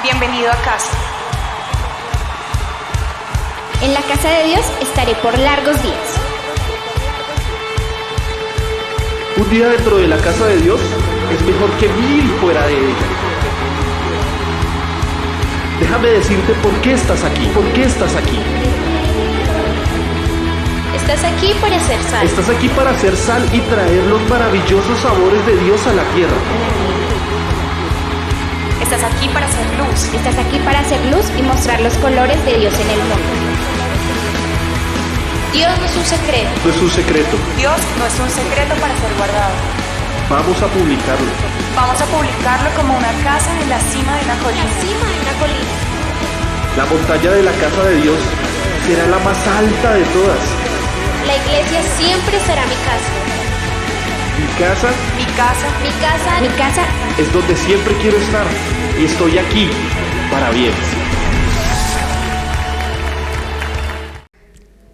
Bienvenido a casa. En la casa de Dios estaré por largos días. Un día dentro de la casa de Dios es mejor que 1000 fuera de ella. Déjame decirte por qué estás aquí, por qué estás aquí. Estás aquí para ser sal. Estás aquí para hacer sal y traer los maravillosos sabores de Dios a la tierra. Estás aquí para hacer luz. Estás aquí para hacer luz y mostrar los colores de Dios en el mundo. Dios no es un secreto. No es un secreto. Dios no es un secreto para ser guardado. Vamos a publicarlo. Vamos a publicarlo como una casa en la cima de una colina. La montaña de la casa de Dios será la más alta de todas. La iglesia siempre será mi casa. Mi casa Mi casa Mi casa, mi casa. es donde siempre quiero estar y estoy aquí para bien.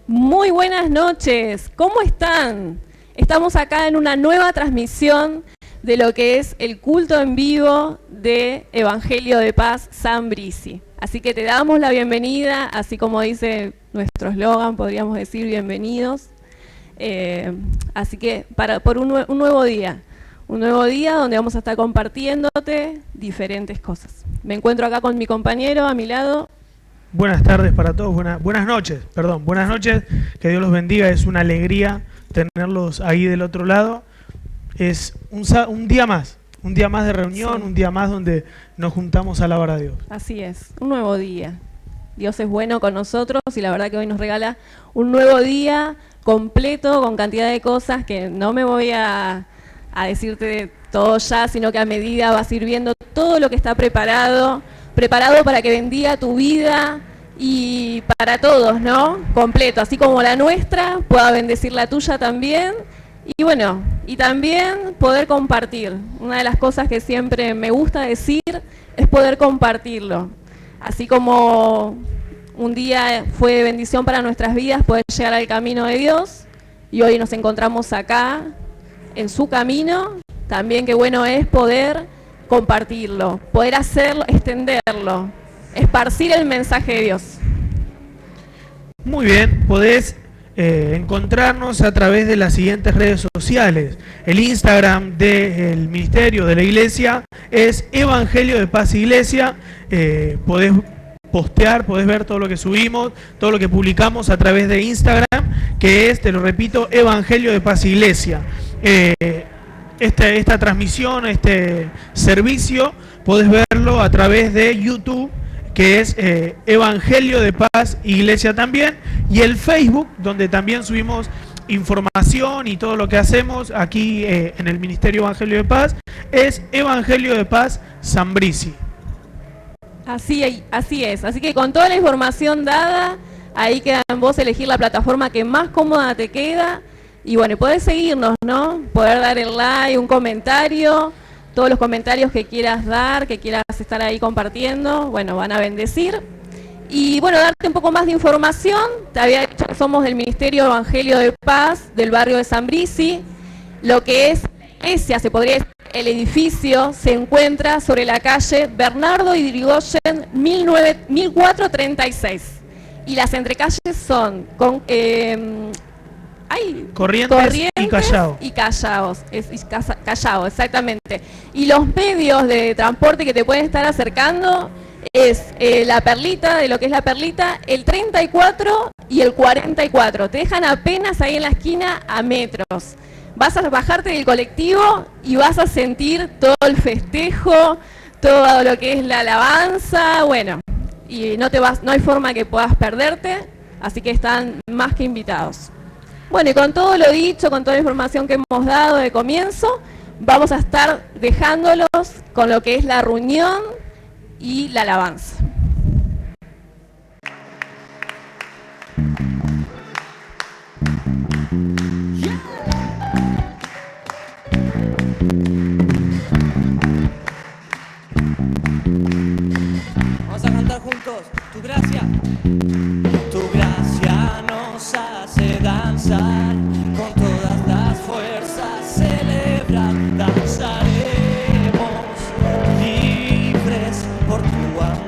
Muy buenas noches, ¿cómo están? Estamos acá en una nueva transmisión de lo que es el culto en vivo de Evangelio de Paz Sambrici. Así que te damos la bienvenida, así como dice nuestro eslogan, podríamos decir bienvenidos. Así que por un nuevo día donde vamos a estar compartiéndote diferentes cosas. Me encuentro acá con mi compañero a mi lado. Buenas tardes para todos, buenas noches, que Dios los bendiga, es una alegría tenerlos ahí del otro lado. Es un día más de reunión, sí. Un día más donde nos juntamos a alabar a Dios. Así es, un nuevo día. Dios es bueno con nosotros y la verdad que hoy nos regala un nuevo día completo con cantidad de cosas que no me voy a decirte todo ya, sino que a medida vas a ir viendo todo lo que está preparado para que bendiga tu vida y para todos, ¿no? Completo, así como la nuestra, pueda bendecir la tuya también. Y bueno, y también poder compartir. Una de las cosas que siempre me gusta decir es poder compartirlo. Así como un día fue de bendición para nuestras vidas poder llegar al camino de Dios, y hoy nos encontramos acá en su camino, también qué bueno es poder compartirlo, poder hacerlo, extenderlo, esparcir el mensaje de Dios. Muy bien, podés encontrarnos a través de las siguientes redes sociales. El Instagram del Ministerio de la Iglesia es Evangelio de Paz Iglesia. Podés postear, podés ver todo lo que subimos, todo lo que publicamos a través de Instagram, que es, te lo repito, Evangelio de Paz Iglesia. Esta transmisión, este servicio, podés verlo a través de YouTube, que es Evangelio de Paz Iglesia también, y el Facebook, donde también subimos información y todo lo que hacemos aquí en el Ministerio Evangelio de Paz, es Evangelio de Paz Sambrici. Así es, así que con toda la información dada, ahí queda en vos elegir la plataforma que más cómoda te queda, y bueno, podés seguirnos, ¿no? Poder dar el like, un comentario, todos los comentarios que quieras dar, que quieras estar ahí compartiendo, bueno, van a bendecir. Y bueno, darte un poco más de información, te había dicho que somos del Ministerio Evangelio de Paz, del barrio de Sambrici. Lo que es la iglesia, se podría decir, el edificio se encuentra sobre la calle Bernardo Irigoyen 1436. Y las entrecalles son Corrientes y Callao. Callao, exactamente. Y los medios de transporte que te pueden estar acercando es la Perlita, de lo que es la Perlita, el 34 y el 44. Te dejan apenas ahí en la esquina a metros. Vas a bajarte del colectivo y vas a sentir todo el festejo, todo lo que es la alabanza, bueno, y no hay forma que puedas perderte, así que están más que invitados. Bueno, y con todo lo dicho, con toda la información que hemos dado de comienzo, vamos a estar dejándolos con lo que es la reunión y la alabanza. Vamos a cantar juntos, tu gracia. Tu gracia nos hace danzar, con todas las fuerzas celebrar, danzaremos libres por tu amor.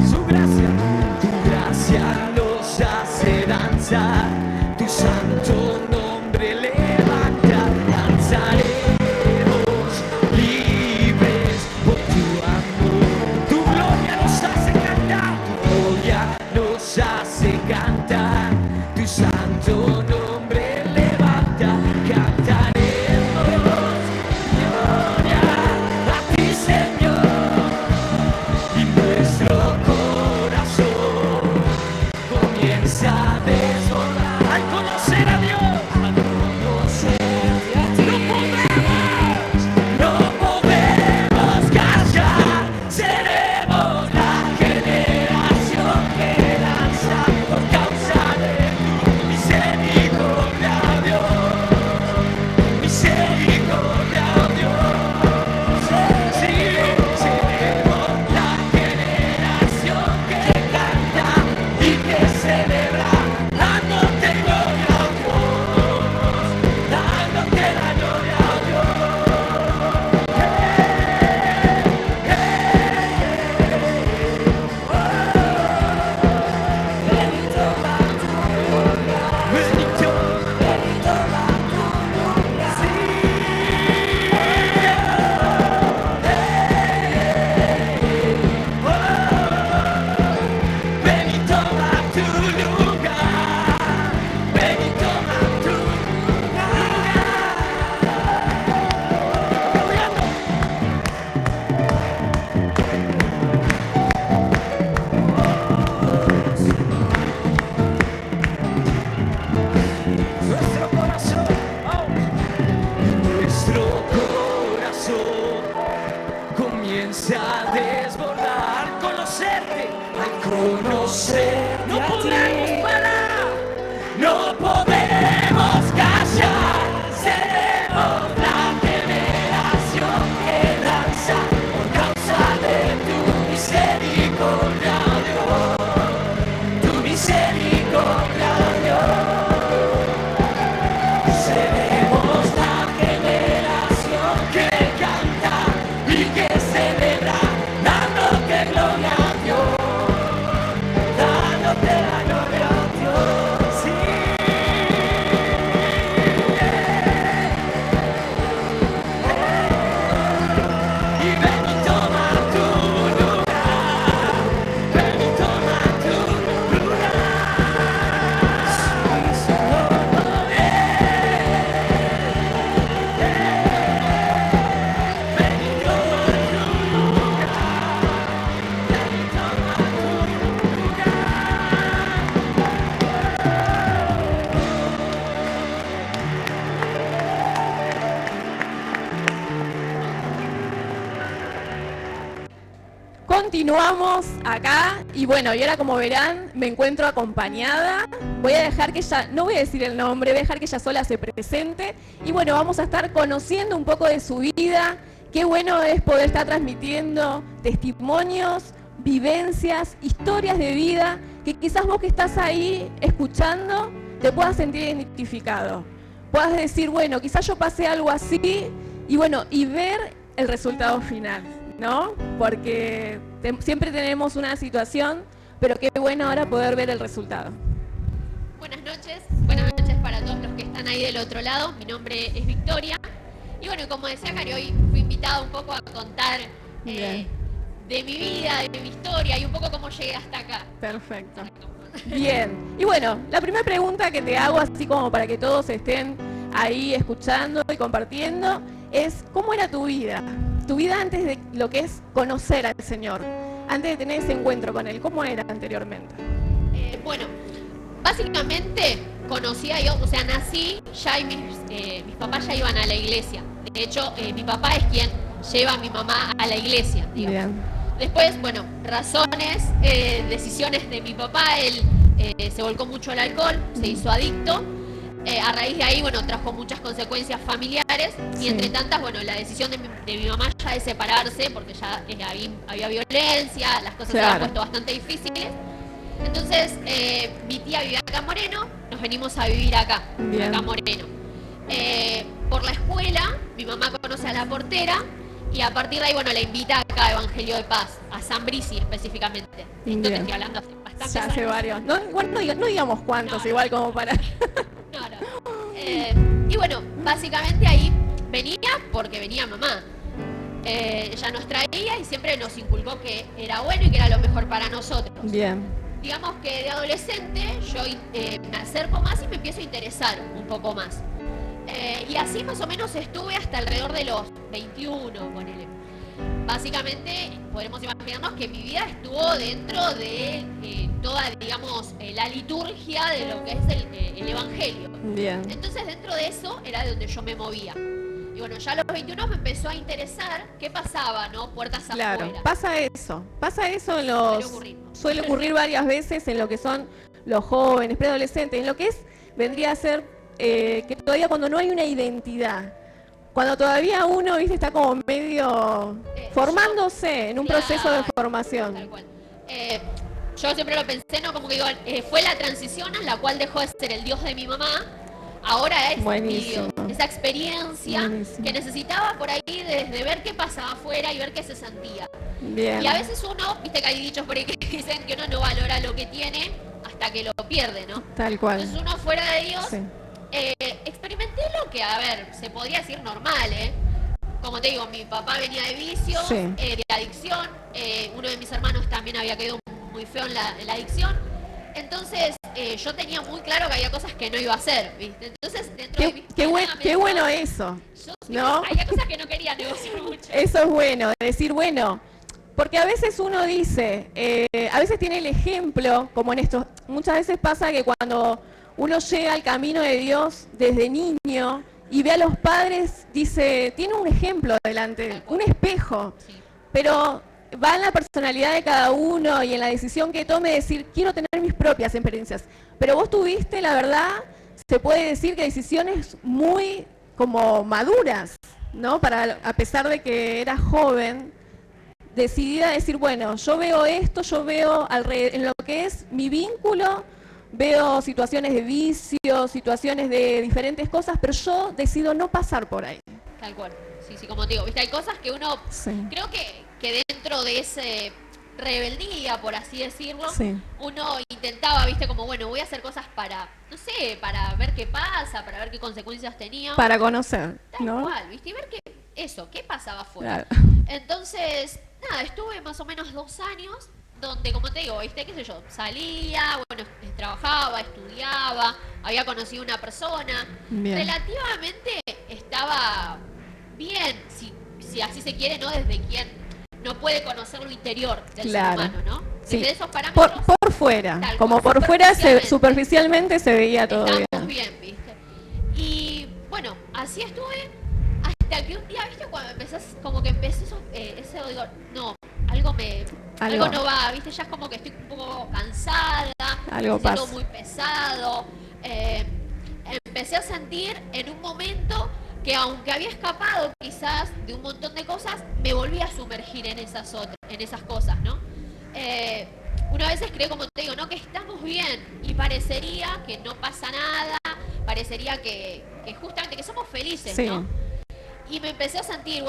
su gracia nos hace danzar, tu santo nombre levanta, danzaremos libres por tu amor, tu gloria nos hace cantar, tu gloria nos hace cantar, tu santo nombre levanta, cantaremos gloria a ti, Señor, y nuestro corazón comienza a desbordar al conocer a Dios, al conocerte a ti. No podemos callar, seremos la generación que danza por causa de tu misericordia, Dios, misericordia, Dios. Sí, seremos la generación que canta y que celebra, dándote gloria a Dios, dándote la gloria a Dios. Bendito va tu nombre, bendito va tu nombre, sí. Bendito va tu lugar, bendito va tu nuestro corazón, nuestro corazón comienza a desbordar, conocerte, al conocer, no podemos parar, no podemos callar, seremos la generación que danza por causa de tu misericordia, Dios, tu misericordia, Dios. Seremos la generación que canta y que celebra, dándote gloria a Dios, dándote la gloria a Dios, sí. Y bendito va tu lugar, bendito va tu lugar, sí, Señor. Continuamos acá y bueno, y ahora como verán me encuentro acompañada. Voy a dejar que ella, no voy a decir el nombre, voy a dejar que ella sola se presente y bueno, vamos a estar conociendo un poco de su vida. Qué bueno es poder estar transmitiendo testimonios, vivencias, historias de vida, que quizás vos que estás ahí escuchando te puedas sentir identificado. Puedas decir, bueno, quizás yo pasé algo así y bueno, y ver el resultado final, ¿no? Porque siempre tenemos una situación, pero qué bueno ahora poder ver el resultado. Buenas noches para todos los que están ahí del otro lado. Mi nombre es Victoria. Y bueno, como decía Cari, hoy fui invitada un poco a contar de mi vida, de mi historia y un poco cómo llegué hasta acá. Perfecto. Bien. Y bueno, la primera pregunta que te hago, así como para que todos estén ahí escuchando y compartiendo, es ¿cómo era tu vida? Tu vida antes de lo que es conocer al Señor, antes de tener ese encuentro con Él, ¿cómo era anteriormente? Bueno, básicamente conocí a Dios, o sea, nací ya y mis papás ya iban a la iglesia. De hecho, mi papá es quien lleva a mi mamá a la iglesia, digamos. Bien. Después, bueno, razones, decisiones de mi papá, él se volcó mucho al alcohol, se hizo adicto. A raíz de ahí, bueno, trajo muchas consecuencias familiares y entre tantas, bueno, la decisión de mi mamá ya de separarse, porque ya había violencia, las cosas se habían puesto bastante difíciles. Entonces, mi tía vivía acá en Moreno, nos venimos a vivir acá, acá en Moreno. Por la escuela, mi mamá conoce a la portera Y a partir de ahí, bueno, la invita acá a Evangelio de Paz, a San Brisi específicamente. Esto Bien. te estoy hablando hace bastante Ya hace varios. No, igual no digamos cuántos, No. igual como para... Y bueno, básicamente ahí venía porque venía mamá. Ella nos traía y siempre nos inculcó que era bueno y que era lo mejor para nosotros. Bien. Digamos que de adolescente yo me acerco más y me empiezo a interesar un poco más. Y así más o menos estuve hasta alrededor de los 21, ponele. Básicamente podemos imaginarnos que mi vida estuvo dentro de toda, digamos, la liturgia de lo que es el Evangelio. Bien. Entonces dentro de eso era de donde yo me movía. Y bueno, ya a los 21 me empezó a interesar qué pasaba, ¿no? Puertas Claro, afuera. pasa eso en los... Suele ocurrir. Suele ocurrir varias veces en lo que son los jóvenes, preadolescentes, en lo que vendría a ser que todavía cuando no hay una identidad, cuando todavía uno, viste, está como medio formándose en un proceso de Tal formación. cual. Yo siempre lo pensé, ¿no? Como que digo, fue la transición en la cual dejó de ser el Dios de mi mamá, ahora es mi Buenísimo. Dios. Esa experiencia Buenísimo. que necesitaba por ahí desde ver qué pasaba afuera y ver qué se sentía. Bien. Y a veces uno, viste que hay dichos por ahí que dicen que uno no valora lo que tiene hasta que lo pierde, ¿no? Tal cual. Entonces uno fuera de Dios, Sí. experimenté lo que, a ver, se podría decir normal, ¿eh? Como te digo, mi papá venía de vicios, Sí. De adicción, uno de mis hermanos también había quedado muy feo en la adicción. Entonces yo tenía muy claro que había cosas que no iba a hacer, ¿viste? Entonces dentro de mi Qué bueno eso, ¿no? había cosas que no quería negociar mucho. Eso es bueno, decir, bueno, porque a veces uno dice, a veces tiene el ejemplo, como en esto, muchas veces pasa que cuando uno llega al camino de Dios desde niño y ve a los padres, dice, tiene un ejemplo delante, un espejo, Sí. pero va en la personalidad de cada uno y en la decisión que tome decir, quiero tener mis propias experiencias. Pero vos tuviste, la verdad, se puede decir que decisiones muy como maduras, ¿no? A pesar de que eras joven, decidida a decir, bueno, yo veo esto, yo veo en lo que es mi vínculo, veo situaciones de vicio, situaciones de diferentes cosas, pero yo decido no pasar por ahí. Tal cual. Sí, sí, como te digo, viste, hay cosas que uno, Sí. creo que dentro de ese rebeldía, por así decirlo, Sí. uno intentaba, viste, como, bueno, voy a hacer cosas para, no sé, para ver qué pasa, para ver qué consecuencias tenía. Para conocer, Tal ¿no? cual, viste, y ver qué pasaba afuera. Claro. Entonces, nada, estuve más o menos 2 años donde, como te digo, viste, qué sé yo, salía, bueno, trabajaba, estudiaba, había conocido una persona, Bien. relativamente estaba bien, si así se quiere, ¿no? Desde quien no puede conocer lo interior del Claro. ser humano, ¿no? Sí. Desde esos parámetros Por fuera, Tal como cual, por fuera superficialmente. superficialmente se veía todo estamos bien. bien, ¿viste? Y bueno, así estuve hasta que un día, ¿viste? Cuando como que empecé eso, digo, no, algo no va, ¿viste? Ya es como que estoy un poco cansada, Algo me siento pasa. muy pesado. Empecé a sentir en un momento que aunque había escapado quizás de un montón de cosas, me volví a sumergir en esas cosas, ¿no? Una vez creo, como te digo, ¿no? Que estamos bien y parecería que no pasa nada, parecería que justamente que somos felices, Sí. ¿no? Y me empecé a sentir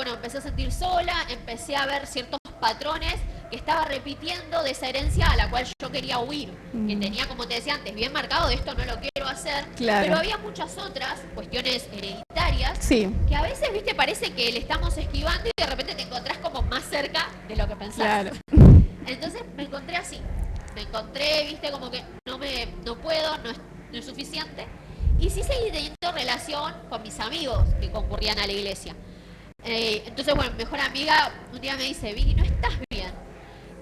sola, empecé a ver ciertos patrones que estaba repitiendo de esa herencia a la cual yo quería huir, que tenía, como te decía antes, bien marcado, de esto no lo quiero hacer, Claro. pero había muchas otras cuestiones hereditarias Sí, que a veces, viste, parece que le estamos esquivando y de repente te encontrás como más cerca de lo que pensás. claro. Entonces me encontré así, viste, como que no puedo, no es suficiente. Y sí seguí teniendo relación con mis amigos que concurrían a la iglesia. Entonces, bueno, mi mejor amiga un día me dice, Vicky, ¿no estás bien?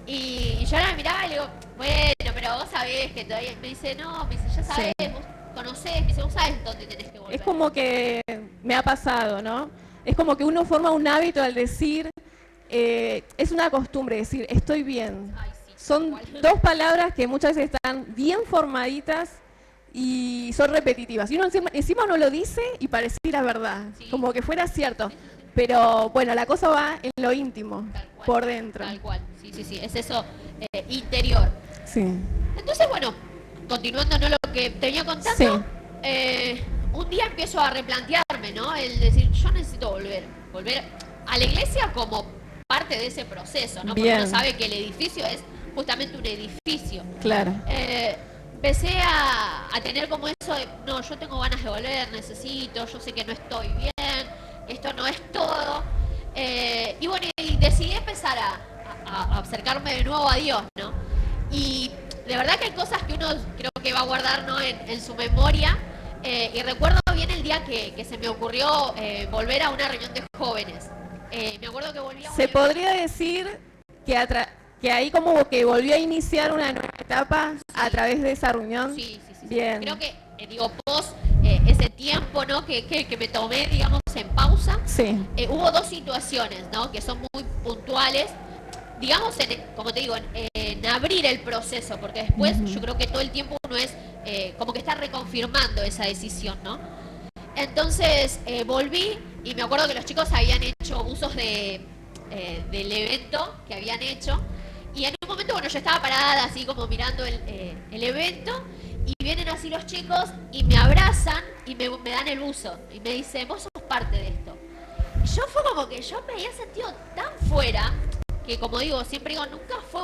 Y yo la miraba y le digo, bueno, pero vos sabés que todavía... Me dice, no, me dice, ya sabés, Sí. vos conocés, me dice, vos sabés dónde tenés que volver. Es como que me ha pasado, ¿no? Es como que uno forma un hábito al decir, es una costumbre decir, estoy bien. Ay, sí, Son igual. 2 palabras que muchas veces están bien formaditas y son repetitivas. Y uno encima uno lo dice y pareciera verdad, Sí. como que fuera cierto. Pero bueno, la cosa va en lo íntimo, Tal cual, por dentro. Tal cual, sí, es eso interior. Sí. Entonces, bueno, continuando, ¿no? Lo que te venía contando, un día empiezo a replantearme, ¿no? El decir, yo necesito volver. a la iglesia como parte de ese proceso, ¿no? Porque Bien. uno sabe que el edificio es justamente un edificio. Claro. Empecé a tener como eso de, no, yo tengo ganas de volver, necesito, yo sé que no estoy bien, esto no es todo. Y bueno, y decidí empezar a acercarme de nuevo a Dios, ¿no? Y de verdad que hay cosas que uno creo que va a guardar, ¿no? en su memoria. Y recuerdo bien el día que se me ocurrió volver a una reunión de jóvenes. Me acuerdo que volví a un ¿Se evento. podría decir que ahí como que volvió a iniciar una nueva etapa a través de esa reunión? Sí. Bien. Creo que, post ese tiempo, ¿no? que me tomé, digamos, en pausa, Sí. hubo dos situaciones, ¿no? Que son muy puntuales, digamos, como te digo, en abrir el proceso, porque después yo creo que todo el tiempo uno es como que está reconfirmando esa decisión, ¿no? Entonces volví y me acuerdo que los chicos habían hecho usos del evento que habían hecho, y en un momento, bueno, yo estaba parada así como mirando el evento, y vienen así los chicos y me abrazan y me dan el buzo y me dicen, vos sos parte de esto. Y yo fue como que yo me había sentido tan fuera, que como digo, siempre digo, nunca fue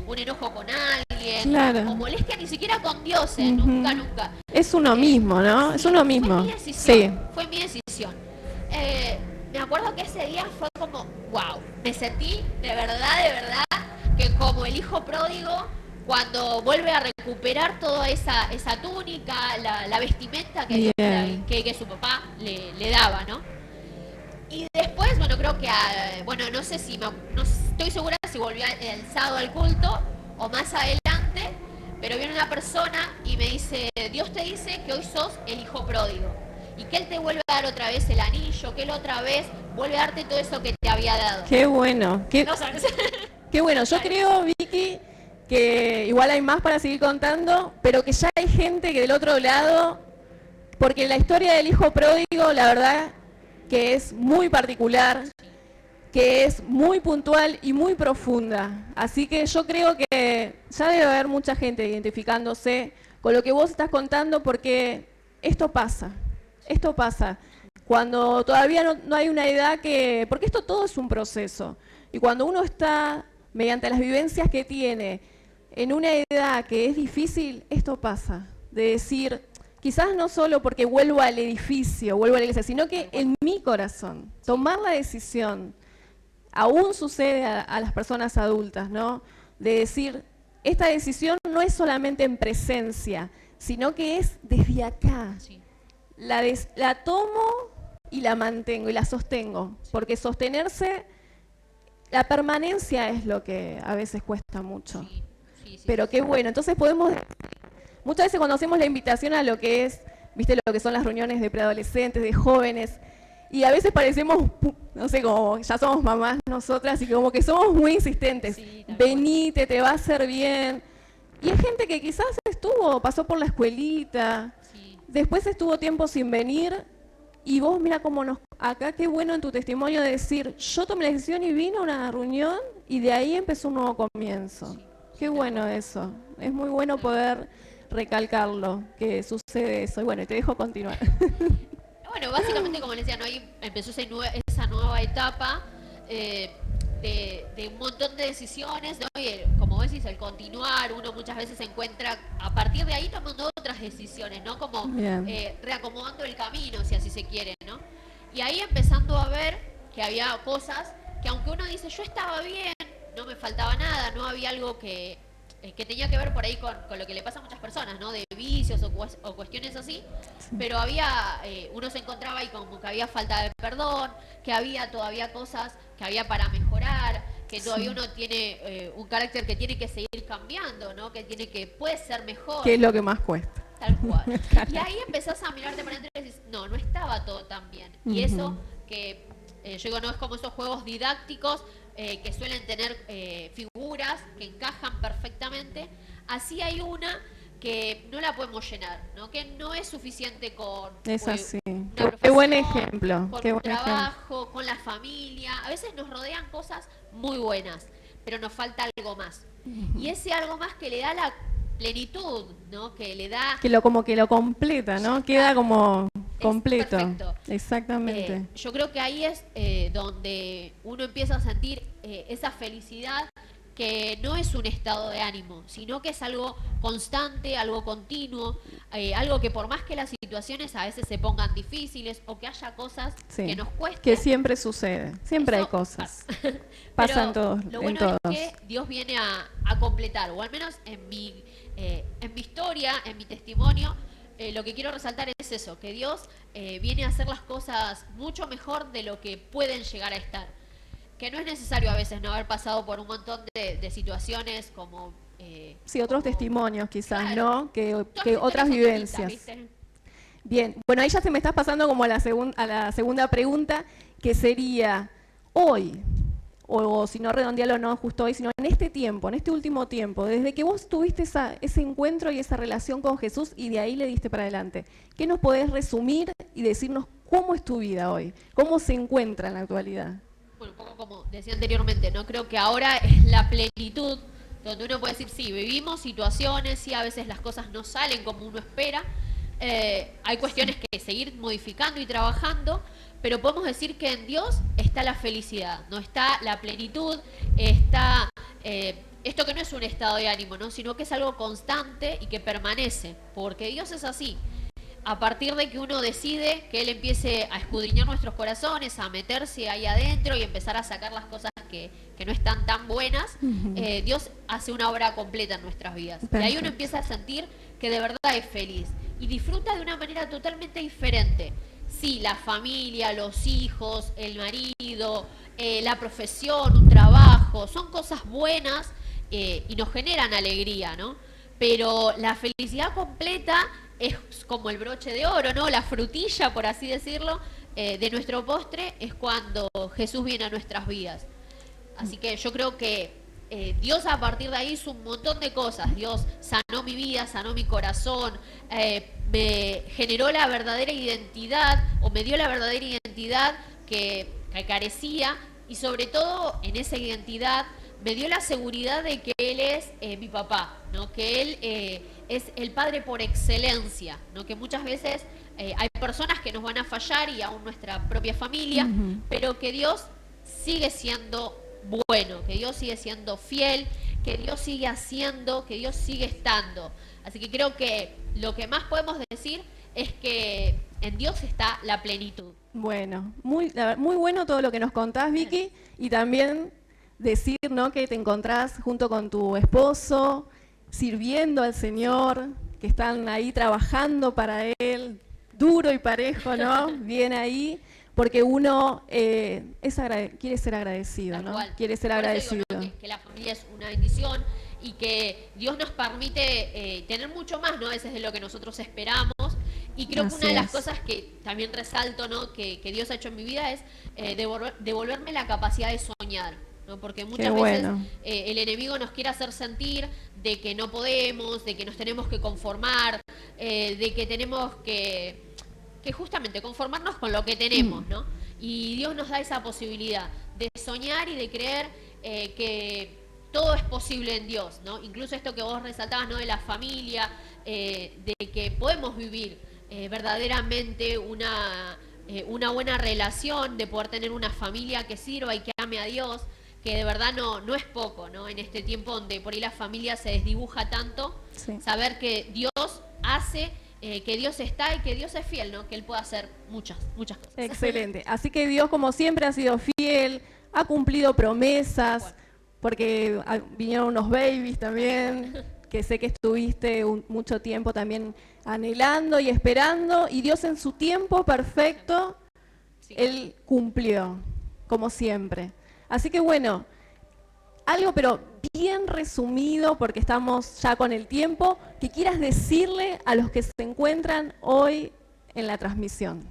un enojo con alguien, Claro. o molestia ni siquiera con Dios, Ujú. nunca. Es uno mismo, ¿no? Sí, Es uno mismo. Fue mi decisión. Sí. Fue mi decisión. Me acuerdo que ese día fue como, wow, me sentí de verdad, que como el hijo pródigo, cuando vuelve a recuperar toda esa túnica, la vestimenta que, Bien. que su papá le daba, ¿no? Y después, bueno, creo que, no sé si, no estoy segura si volvió el sábado al culto o más adelante, pero viene una persona y me dice, Dios te dice que hoy sos el hijo pródigo y que Él te vuelve a dar otra vez el anillo, que Él otra vez vuelve a darte todo eso que te había dado. Qué bueno. No sabes. Qué bueno. Yo creo, Vicky, que igual hay más para seguir contando, pero que ya hay gente que del otro lado, porque la historia del hijo pródigo, la verdad que es muy particular, que es muy puntual y muy profunda. Así que yo creo que ya debe haber mucha gente identificándose con lo que vos estás contando, porque esto pasa. Cuando todavía no hay una edad que... Porque esto todo es un proceso. Y cuando uno está, mediante las vivencias que tiene, en una edad que es difícil, esto pasa. De decir, quizás no solo porque vuelvo al edificio, vuelvo a la iglesia, sino que en mi corazón, tomar la decisión, aún sucede a las personas adultas, ¿no? De decir, esta decisión no es solamente en presencia, sino que es desde acá. Sí. La tomo y la mantengo y la sostengo, porque sostenerse, la permanencia es lo que a veces cuesta mucho. Sí. Pero qué bueno, entonces podemos, muchas veces cuando hacemos la invitación a lo que es, viste, lo que son las reuniones de preadolescentes, de jóvenes, y a veces parecemos, no sé, como ya somos mamás nosotras y como que somos muy insistentes. Sí, tal Venite, te va a hacer bien. Y hay gente que quizás pasó por la escuelita, Sí. después estuvo tiempo sin venir, y vos mira cómo acá qué bueno en tu testimonio de decir, yo tomé la decisión y vine a una reunión y de ahí empezó un nuevo comienzo. Qué bueno eso, es muy bueno poder recalcarlo, que sucede eso. Y bueno, te dejo continuar. Bueno, básicamente, como les decía, ¿no? Ahí empezó esa nueva etapa de un montón de decisiones, ¿no? Y como vos decís, el continuar, uno muchas veces se encuentra a partir de ahí tomando otras decisiones, ¿no? Como Bien. reacomodando el camino, si así se quiere, ¿no? Y ahí empezando a ver que había cosas que, aunque uno dice, yo estaba bien, no me faltaba nada, no había algo que tenía que ver por ahí con lo que le pasa a muchas personas, ¿no? De vicios o cuestiones así, pero uno se encontraba ahí como que había falta de perdón, que había todavía cosas que había para mejorar, que todavía uno tiene un carácter que tiene que seguir cambiando, ¿no? Puede ser mejor. ¿Qué es lo que más cuesta? Tal cual. Y ahí empezás a mirarte para adentro y decís, no estaba todo tan bien. Y eso que yo digo, no es como esos juegos didácticos que suelen tener figuras que encajan perfectamente. Así hay una que no la podemos llenar, ¿no? Que no es suficiente con Es así. una Qué buen profesión, ejemplo. con Qué un buen ejemplo. trabajo, con la familia. A veces nos rodean cosas muy buenas, pero nos falta algo más. Y ese algo más que le da la plenitud, ¿no? Que le da... Como que lo completa, ¿no? Queda como completo. Perfecto. Exactamente. Yo creo que ahí es donde uno empieza a sentir esa felicidad, que no es un estado de ánimo, sino que es algo constante, algo continuo, algo que por más que las situaciones a veces se pongan difíciles o que haya cosas Sí, que nos cuesten, que siempre sucede, siempre hay eso cosas. pasa. Pasan Pero todos, lo en bueno todos. es que Dios viene a completar, o al menos en mi historia, en mi testimonio, lo que quiero resaltar es eso, que Dios viene a hacer las cosas mucho mejor de lo que pueden llegar a estar. Que no es necesario a veces no haber pasado por un montón de situaciones como... Sí, otros como- testimonios quizás, Claro. ¿no? Que Todas otras historias son vivencias. distintas, ¿viste? Bien, bueno, ahí ya se me estás pasando como a la segunda pregunta, que sería hoy, o si no redondealo no justo hoy, sino en este tiempo, en este último tiempo, desde que vos tuviste ese encuentro y esa relación con Jesús y de ahí le diste para adelante, ¿qué nos podés resumir y decirnos cómo es tu vida hoy? ¿Cómo se encuentra en la actualidad? Bueno, un poco como decía anteriormente, ¿no? Creo que ahora es la plenitud, donde uno puede decir, sí, vivimos situaciones, sí, a veces las cosas no salen como uno espera, hay cuestiones que seguir modificando y trabajando, pero podemos decir que en Dios está la felicidad, no está la plenitud, está esto que no es un estado de ánimo, ¿no? Sino que es algo constante y que permanece, porque Dios es así. A partir de que uno decide que Él empiece a escudriñar nuestros corazones, a meterse ahí adentro y empezar a sacar las cosas que no están tan buenas, Dios hace una obra completa en nuestras vidas. Y ahí uno empieza a sentir que de verdad es feliz y disfruta de una manera totalmente diferente. Sí, la familia, los hijos, el marido, la profesión, un trabajo, son cosas buenas y nos generan alegría, ¿no? Pero la felicidad completa es como el broche de oro, ¿no? La frutilla, por así decirlo, de nuestro postre es cuando Jesús viene a nuestras vidas. Así que yo creo que Dios a partir de ahí hizo un montón de cosas. Dios sanó mi vida, sanó mi corazón, me generó la verdadera identidad, o me dio la verdadera identidad que carecía, y sobre todo en esa identidad me dio la seguridad de que Él es mi papá, ¿no? Que Él es el padre por excelencia, ¿no? Que muchas veces hay personas que nos van a fallar, y aún nuestra propia familia, pero que Dios sigue siendo bueno, que Dios sigue siendo fiel, que Dios sigue haciendo, que Dios sigue estando. Así que creo que lo que más podemos decir es que en Dios está la plenitud. Bueno, muy bueno todo lo que nos contás, Vicky, y también decir, ¿no?, que te encontrás junto con tu esposo, sirviendo al Señor, que están ahí trabajando para Él, duro y parejo, ¿no? Bien ahí, porque uno quiere ser agradecido, Tal ¿no? cual. Quiere ser Por eso agradecido. digo, ¿no? que la familia es una bendición y que Dios nos permite tener mucho más, ¿no? A veces de lo que nosotros esperamos. Y creo que Así una de las es. cosas que también resalto, ¿no?, que Dios ha hecho en mi vida es devolverme la capacidad de soñar, ¿no? Porque muchas veces bueno. el enemigo nos quiere hacer sentir de que no podemos, de que nos tenemos que conformar, de que tenemos que justamente conformarnos con lo que tenemos, ¿no? Y Dios nos da esa posibilidad de soñar y de creer que todo es posible en Dios, ¿no? Incluso esto que vos resaltabas, ¿no?, de la familia, de que podemos vivir verdaderamente una buena relación, de poder tener una familia que sirva y que ame a Dios, que de verdad no es poco, ¿no? En este tiempo donde por ahí la familia se desdibuja tanto, Sí. saber que Dios hace, que Dios está y que Dios es fiel, ¿no? Que Él puede hacer muchas cosas. Excelente. Así que Dios, como siempre, ha sido fiel, ha cumplido promesas, porque vinieron unos babies también, que sé que estuviste mucho tiempo también anhelando y esperando, y Dios en su tiempo perfecto, Sí. Él cumplió, como siempre. Así que bueno, algo pero bien resumido, porque estamos ya con el tiempo, que quieras decirle a los que se encuentran hoy en la transmisión.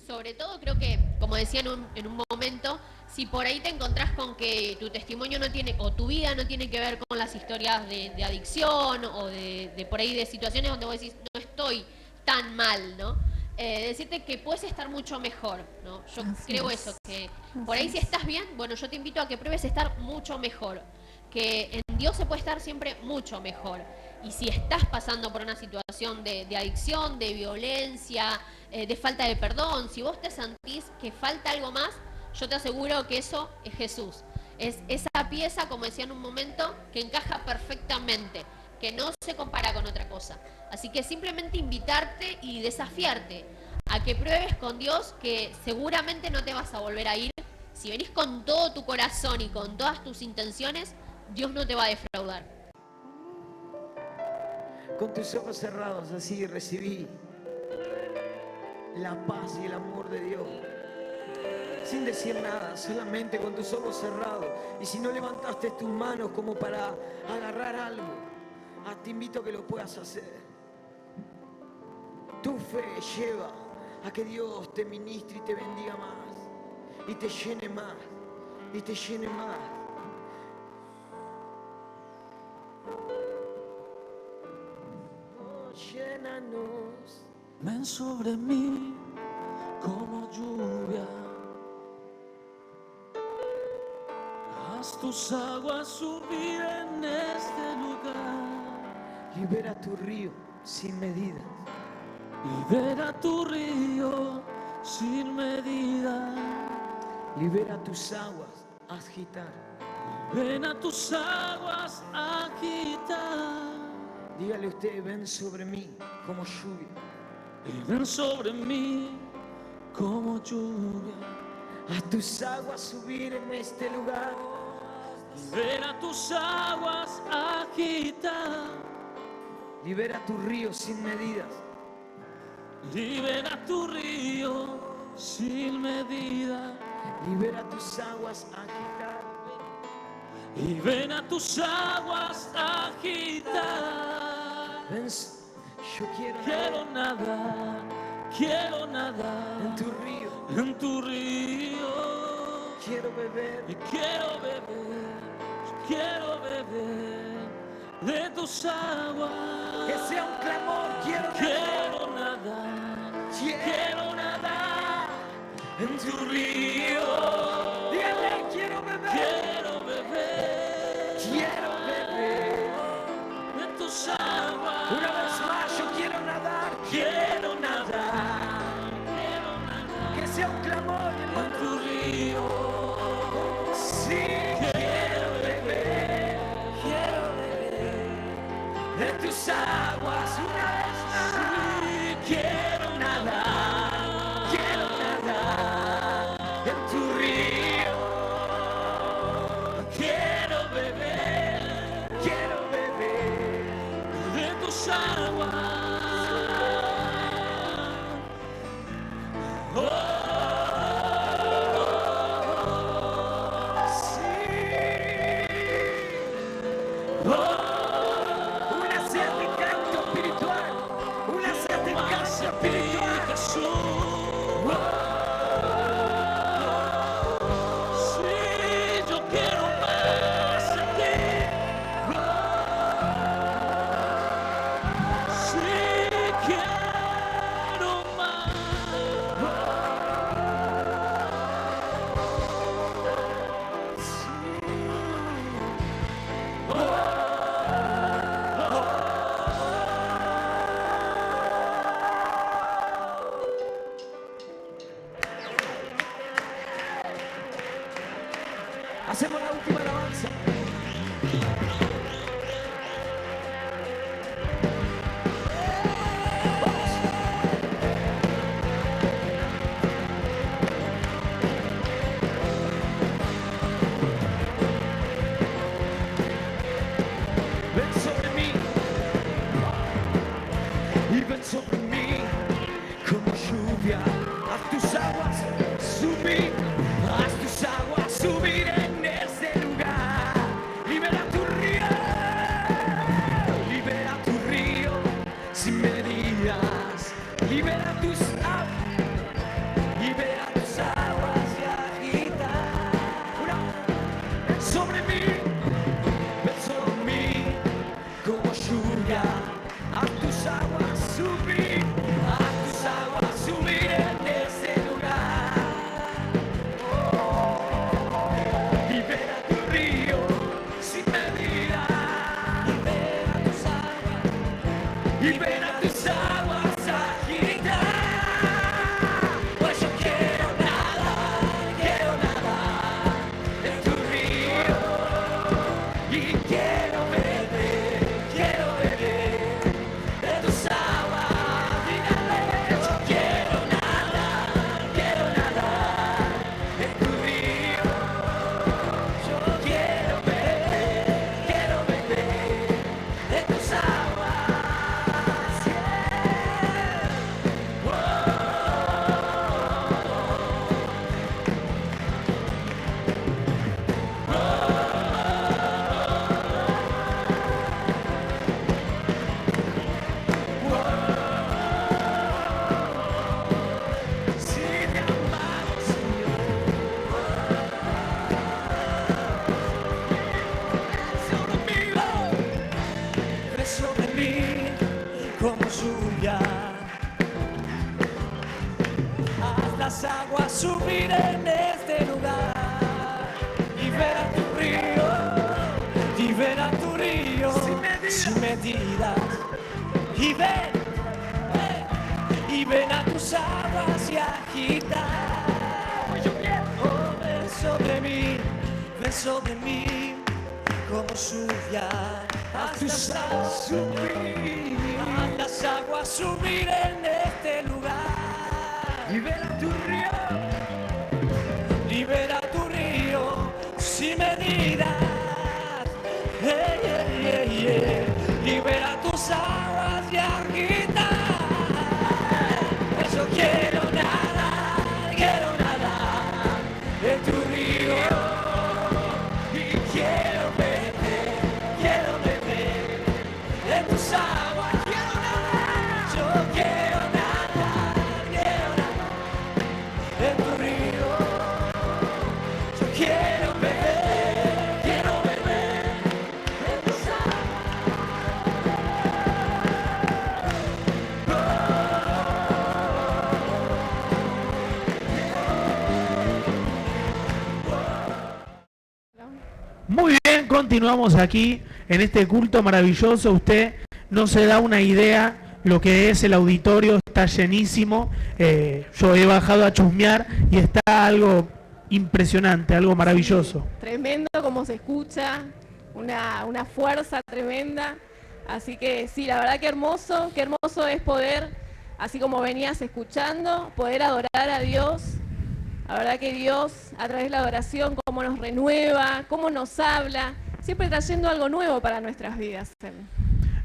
Sobre todo creo que, como decía en un momento, si por ahí te encontrás con que tu testimonio no tiene, o tu vida no tiene que ver con las historias de adicción, o de por ahí de situaciones donde vos decís, no estoy tan mal, ¿no? Decirte que puedes estar mucho mejor, ¿no? Yo creo eso, que por ahí si estás bien, bueno, yo te invito a que pruebes estar mucho mejor, que en Dios se puede estar siempre mucho mejor, Y si estás pasando por una situación de adicción, de violencia, de falta de perdón, si vos te sentís que falta algo más, yo te aseguro que eso es Jesús. Es esa pieza, como decía en un momento, que encaja perfectamente, que no se compara con otra cosa. Así que simplemente invitarte y desafiarte a que pruebes con Dios que seguramente no te vas a volver a ir. Si venís con todo tu corazón y con todas tus intenciones, Dios no te va a defraudar. Con tus ojos cerrados, así recibí la paz y el amor de Dios. Sin decir nada, solamente con tus ojos cerrados. Y si no levantaste tus manos como para agarrar algo, te invito a que lo puedas hacer. Tu fe lleva a que Dios te ministre y te bendiga más. Y te llene más. Y te llene más. Oh, llénanos. Ven sobre mí como lluvia. Haz tus aguas subir en este lugar. Libera tu río sin medida. Libera tu río sin medida. Libera tus aguas a agitar. Ven a tus aguas a agitar. Dígale usted, ven sobre mí como lluvia. Y ven sobre mí como lluvia. Haz tus aguas subir en este lugar. Ven a tus aguas a agitar. Libera tu río sin medidas. Libera tu río sin medida. Libera tus aguas a agitar. Y ven a tus aguas a agitar. Ven, yo Quiero nadar, quiero nadar en tu río. en tu río. Quiero beber, Y quiero beber de tus aguas. que sea un clamor. Quiero nadar, quiero nadar en tu río. Dígale, quiero beber. Quiero beber de tus aguas. Una vez más, yo quiero nadar. Quiero nadar Que sea un clamor, en hermano. tu río. Sí, quiero beber de tus aguas. Una vez más. Sí, quiero nadar En tu río. quiero beber de tus aguas. Una sed de canto espiritual. Una sed de canto espiritual. Jesús. Sí, yo quiero más de ti. Sí, quiero más. Hacemos la última alabanza. Ven sobre mí y ven sobre mí como lluvia. Haz tus aguas subir, haz tus aguas subir en este lugar. Libera tu río sin medidas. Libera tus aguas y agita. Ven sobre mí como lluvia. Haz tus aguas subir en este lugar. Libera tu río sin medida. Libera tus aguas y ven a tus aguas agitar. Pues yo quiero nadar en tu río y quiero beber de tus aguas. Dígale, yo quiero nadar en tu río. Yo quiero beber de tus aguas. Si te amamos, ven sobre mí como lluvia. Haz las aguas subir en este lugar y ven a tu río, sin medidas. Y ven a tus aguas y agita. Oh, ven sobre mí como lluvia. Haz las aguas subir en este lugar. Libera tu río sin medidas. Libera tus aguas y agita. Yo quiero nadar en tu río y quiero beber de tus aguas. Yo quiero nadar en tu río. Yo quiero beber de tus aguas. Muy bien, continuamos aquí en este culto maravilloso. Usted no se da una idea lo que es el auditorio, está llenísimo. Yo he bajado a chusmear y está algo impresionante, algo maravilloso. Tremendo como se escucha, una fuerza tremenda. Así que sí, la verdad que hermoso es poder, así como venías escuchando, poder adorar a Dios. La verdad que Dios, a través de la adoración, cómo nos renueva, cómo nos habla, siempre trayendo algo nuevo para nuestras vidas.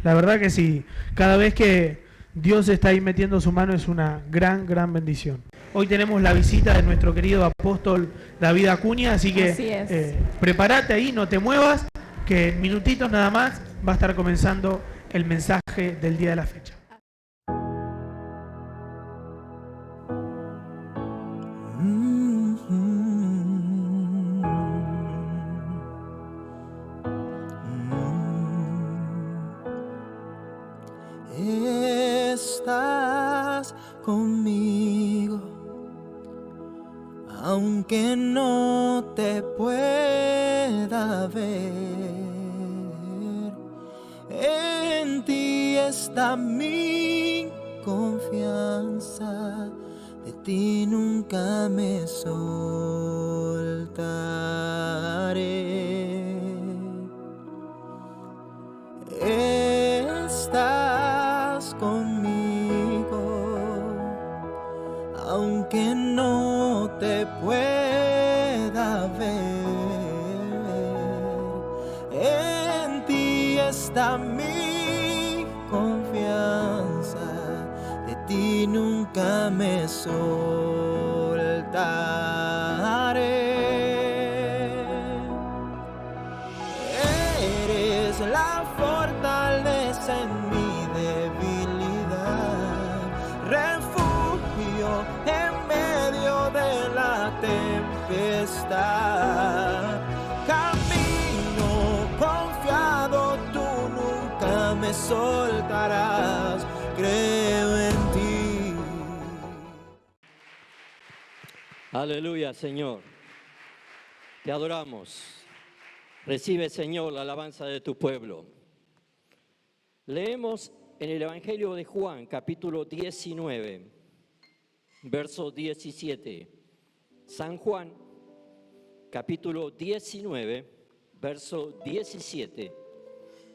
La verdad que sí, cada vez que Dios está ahí metiendo su mano es una gran bendición. Hoy tenemos la visita de nuestro querido apóstol David Acuña, así que prepárate ahí, no te muevas, que en minutitos nada más va a estar comenzando el mensaje del día de la fecha. Estás conmigo, aunque no te pueda ver. En ti está mi confianza, de ti nunca me soltaré. Estás conmigo, aunque no te pueda ver. En ti está mi confianza, de ti nunca me soltaré. Eres la fortaleza en mi debilidad, refugio en medio de la tempestad. Camino confiado, tú nunca me soltarás, creo en ti. Aleluya, Señor. Te adoramos. Recibe, Señor, la alabanza de tu pueblo. Leemos en el Evangelio de Juan, capítulo 19, verso 17. San Juan, capítulo 19, verso 17.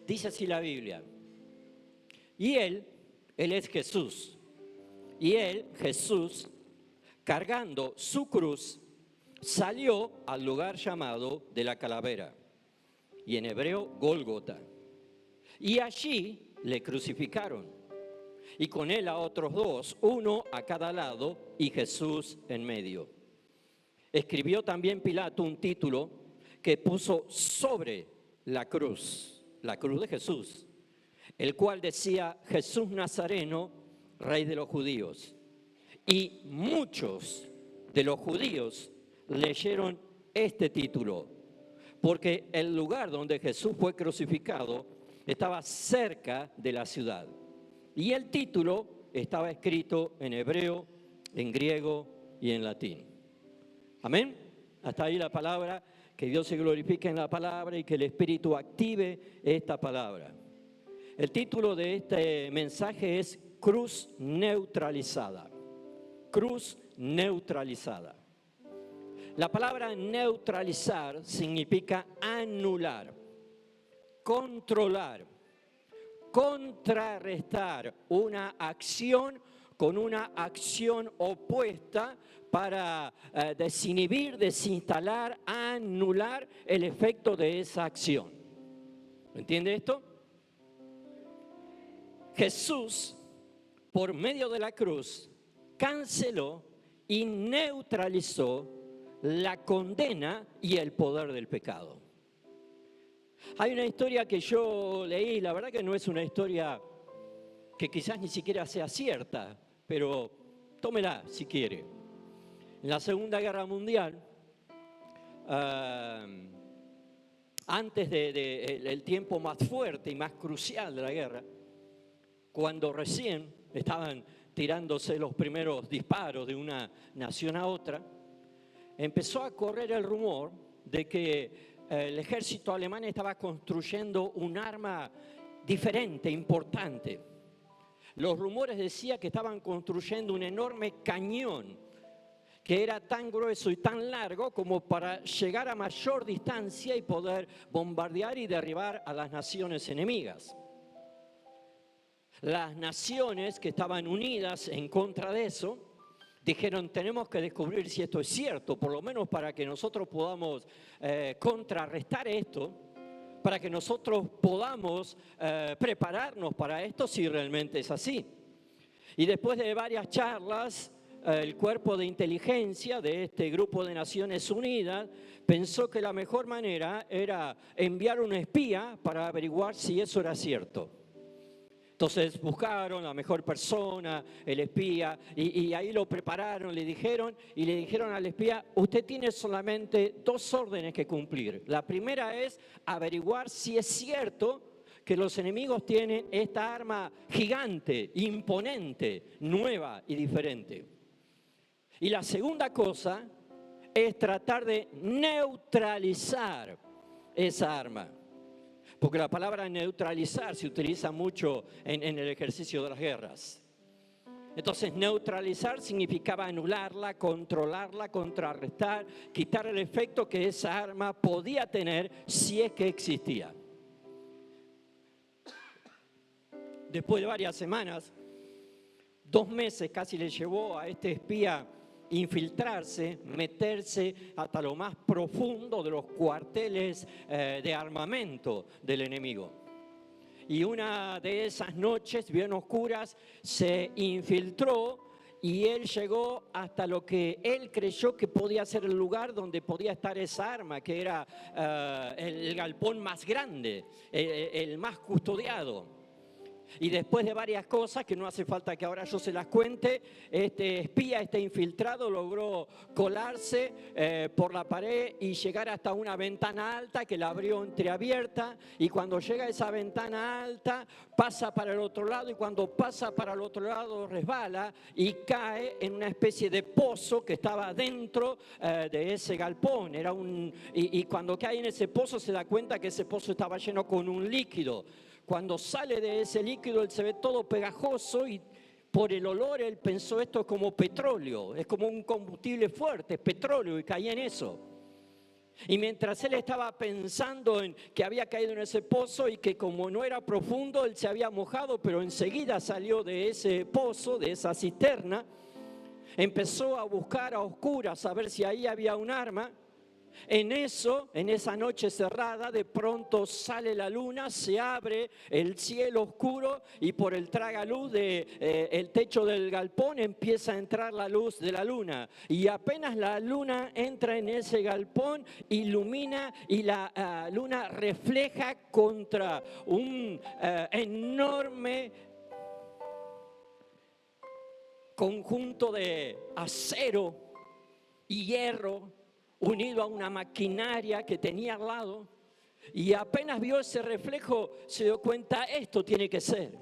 Dice así la Biblia. Y él es Jesús. Y él, Jesús, cargando su cruz, salió al lugar llamado de la calavera, y en hebreo Gólgota. Y allí le crucificaron, y con él a otros dos, uno a cada lado, y Jesús en medio. Escribió también Pilato un título que puso sobre la cruz de Jesús, el cual decía: Jesús Nazareno, Rey de los judíos. Y muchos de los judíos leyeron este título, porque el lugar donde Jesús fue crucificado estaba cerca de la ciudad. Y el título estaba escrito en hebreo, en griego y en latín. Amén. Hasta ahí la palabra. Que Dios se glorifique en la palabra y que el Espíritu active esta palabra. El título de este mensaje es Cruz Neutralizada. Cruz neutralizada. La palabra neutralizar significa anular, controlar, contrarrestar una acción con una acción opuesta para desinhibir, desinstalar, anular el efecto de esa acción. ¿Entiende esto? Jesús, por medio de la cruz, canceló y neutralizó la condena y el poder del pecado. Hay una historia que yo leí, la verdad que no es una historia que quizás ni siquiera sea cierta, pero tómela si quiere. En la Segunda Guerra Mundial, antes del tiempo más fuerte y más crucial de la guerra, cuando recién estaban tirándose los primeros disparos de una nación a otra, empezó a correr el rumor de que el ejército alemán estaba construyendo un arma diferente, importante. Los rumores decían que estaban construyendo un enorme cañón que era tan grueso y tan largo como para llegar a mayor distancia y poder bombardear y derribar a las naciones enemigas. Las naciones que estaban unidas en contra de eso dijeron: tenemos que descubrir si esto es cierto, por lo menos para que nosotros podamos contrarrestar esto, para que nosotros podamos prepararnos para esto si realmente es así. Y después de varias charlas, el cuerpo de inteligencia de este grupo de Naciones Unidas pensó que la mejor manera era enviar un espía para averiguar si eso era cierto. Entonces buscaron la mejor persona, el espía, y ahí lo prepararon, le dijeron al espía: usted tiene solamente 2 órdenes que cumplir. La primera es averiguar si es cierto que los enemigos tienen esta arma gigante, imponente, nueva y diferente. Y la segunda cosa es tratar de neutralizar esa arma. Porque la palabra neutralizar se utiliza mucho en el ejercicio de las guerras. Entonces, neutralizar significaba anularla, controlarla, contrarrestar, quitar el efecto que esa arma podía tener si es que existía. Después de varias semanas, 2 meses casi le llevó a este espía infiltrarse, meterse hasta lo más profundo de los cuarteles de armamento del enemigo. Y una de esas noches bien oscuras se infiltró y él llegó hasta lo que él creyó que podía ser el lugar donde podía estar esa arma, que era el galpón más grande, el más custodiado. Y después de varias cosas, que no hace falta que ahora yo se las cuente, este espía, este infiltrado, logró colarse por la pared y llegar hasta una ventana alta que la abrió entreabierta. Y cuando llega a esa ventana alta, pasa para el otro lado, y cuando pasa para el otro lado resbala y cae en una especie de pozo que estaba dentro de ese galpón. Y cuando cae en ese pozo se da cuenta que ese pozo estaba lleno con un líquido, Cuando sale de ese líquido, él se ve todo pegajoso y por el olor él pensó esto es como petróleo, es como un combustible fuerte, es petróleo, y caía en eso. Y mientras él estaba pensando en que había caído en ese pozo y que como no era profundo, él se había mojado, pero enseguida salió de ese pozo, de esa cisterna, empezó a buscar a oscuras a ver si ahí había un arma. En eso, en esa noche cerrada, de pronto sale la luna, se abre el cielo oscuro y por el tragaluz del techo del galpón empieza a entrar la luz de la luna. Y apenas la luna entra en ese galpón, ilumina y la luna refleja contra un enorme conjunto de acero y hierro unido a una maquinaria que tenía al lado, y apenas vio ese reflejo se dio cuenta, esto tiene que ser.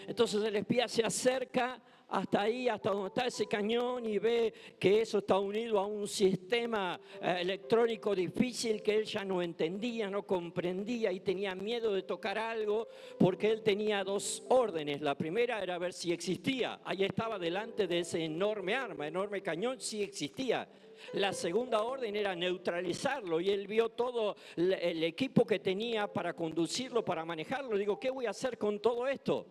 Entonces el espía se acerca hasta ahí, hasta donde está ese cañón, y ve que eso está unido a un sistema electrónico difícil que él ya no entendía, no comprendía, y tenía miedo de tocar algo porque él tenía dos órdenes. La primera era ver si existía. Ahí estaba delante de ese enorme arma, enorme cañón, sí existía. La segunda orden era neutralizarlo, y él vio todo el equipo que tenía para conducirlo, para manejarlo. Digo, ¿qué voy a hacer con todo esto?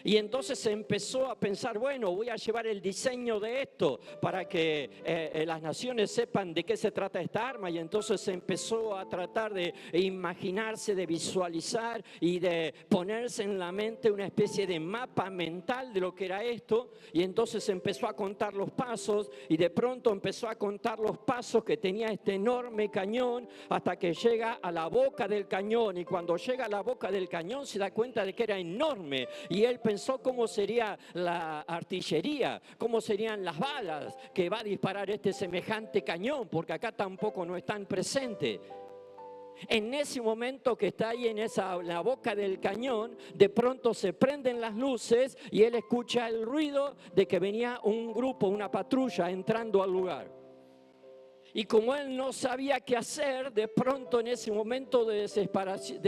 Y entonces empezó a pensar, bueno, voy a llevar el diseño de esto para que las naciones sepan de qué se trata esta arma. Y entonces empezó a tratar de imaginarse, de visualizar y de ponerse en la mente una especie de mapa mental de lo que era esto. Y entonces empezó a contar los pasos, y de pronto empezó a contar los pasos que tenía este enorme cañón hasta que llega a la boca del cañón. Y cuando llega a la boca del cañón se da cuenta de que era enorme, y él pensó cómo sería la artillería, cómo serían las balas que va a disparar este semejante cañón, porque acá tampoco no están presentes. En ese momento que está ahí en la boca del cañón, de pronto se prenden las luces y él escucha el ruido de que venía un grupo, una patrulla entrando al lugar. Y como él no sabía qué hacer, de pronto en ese momento de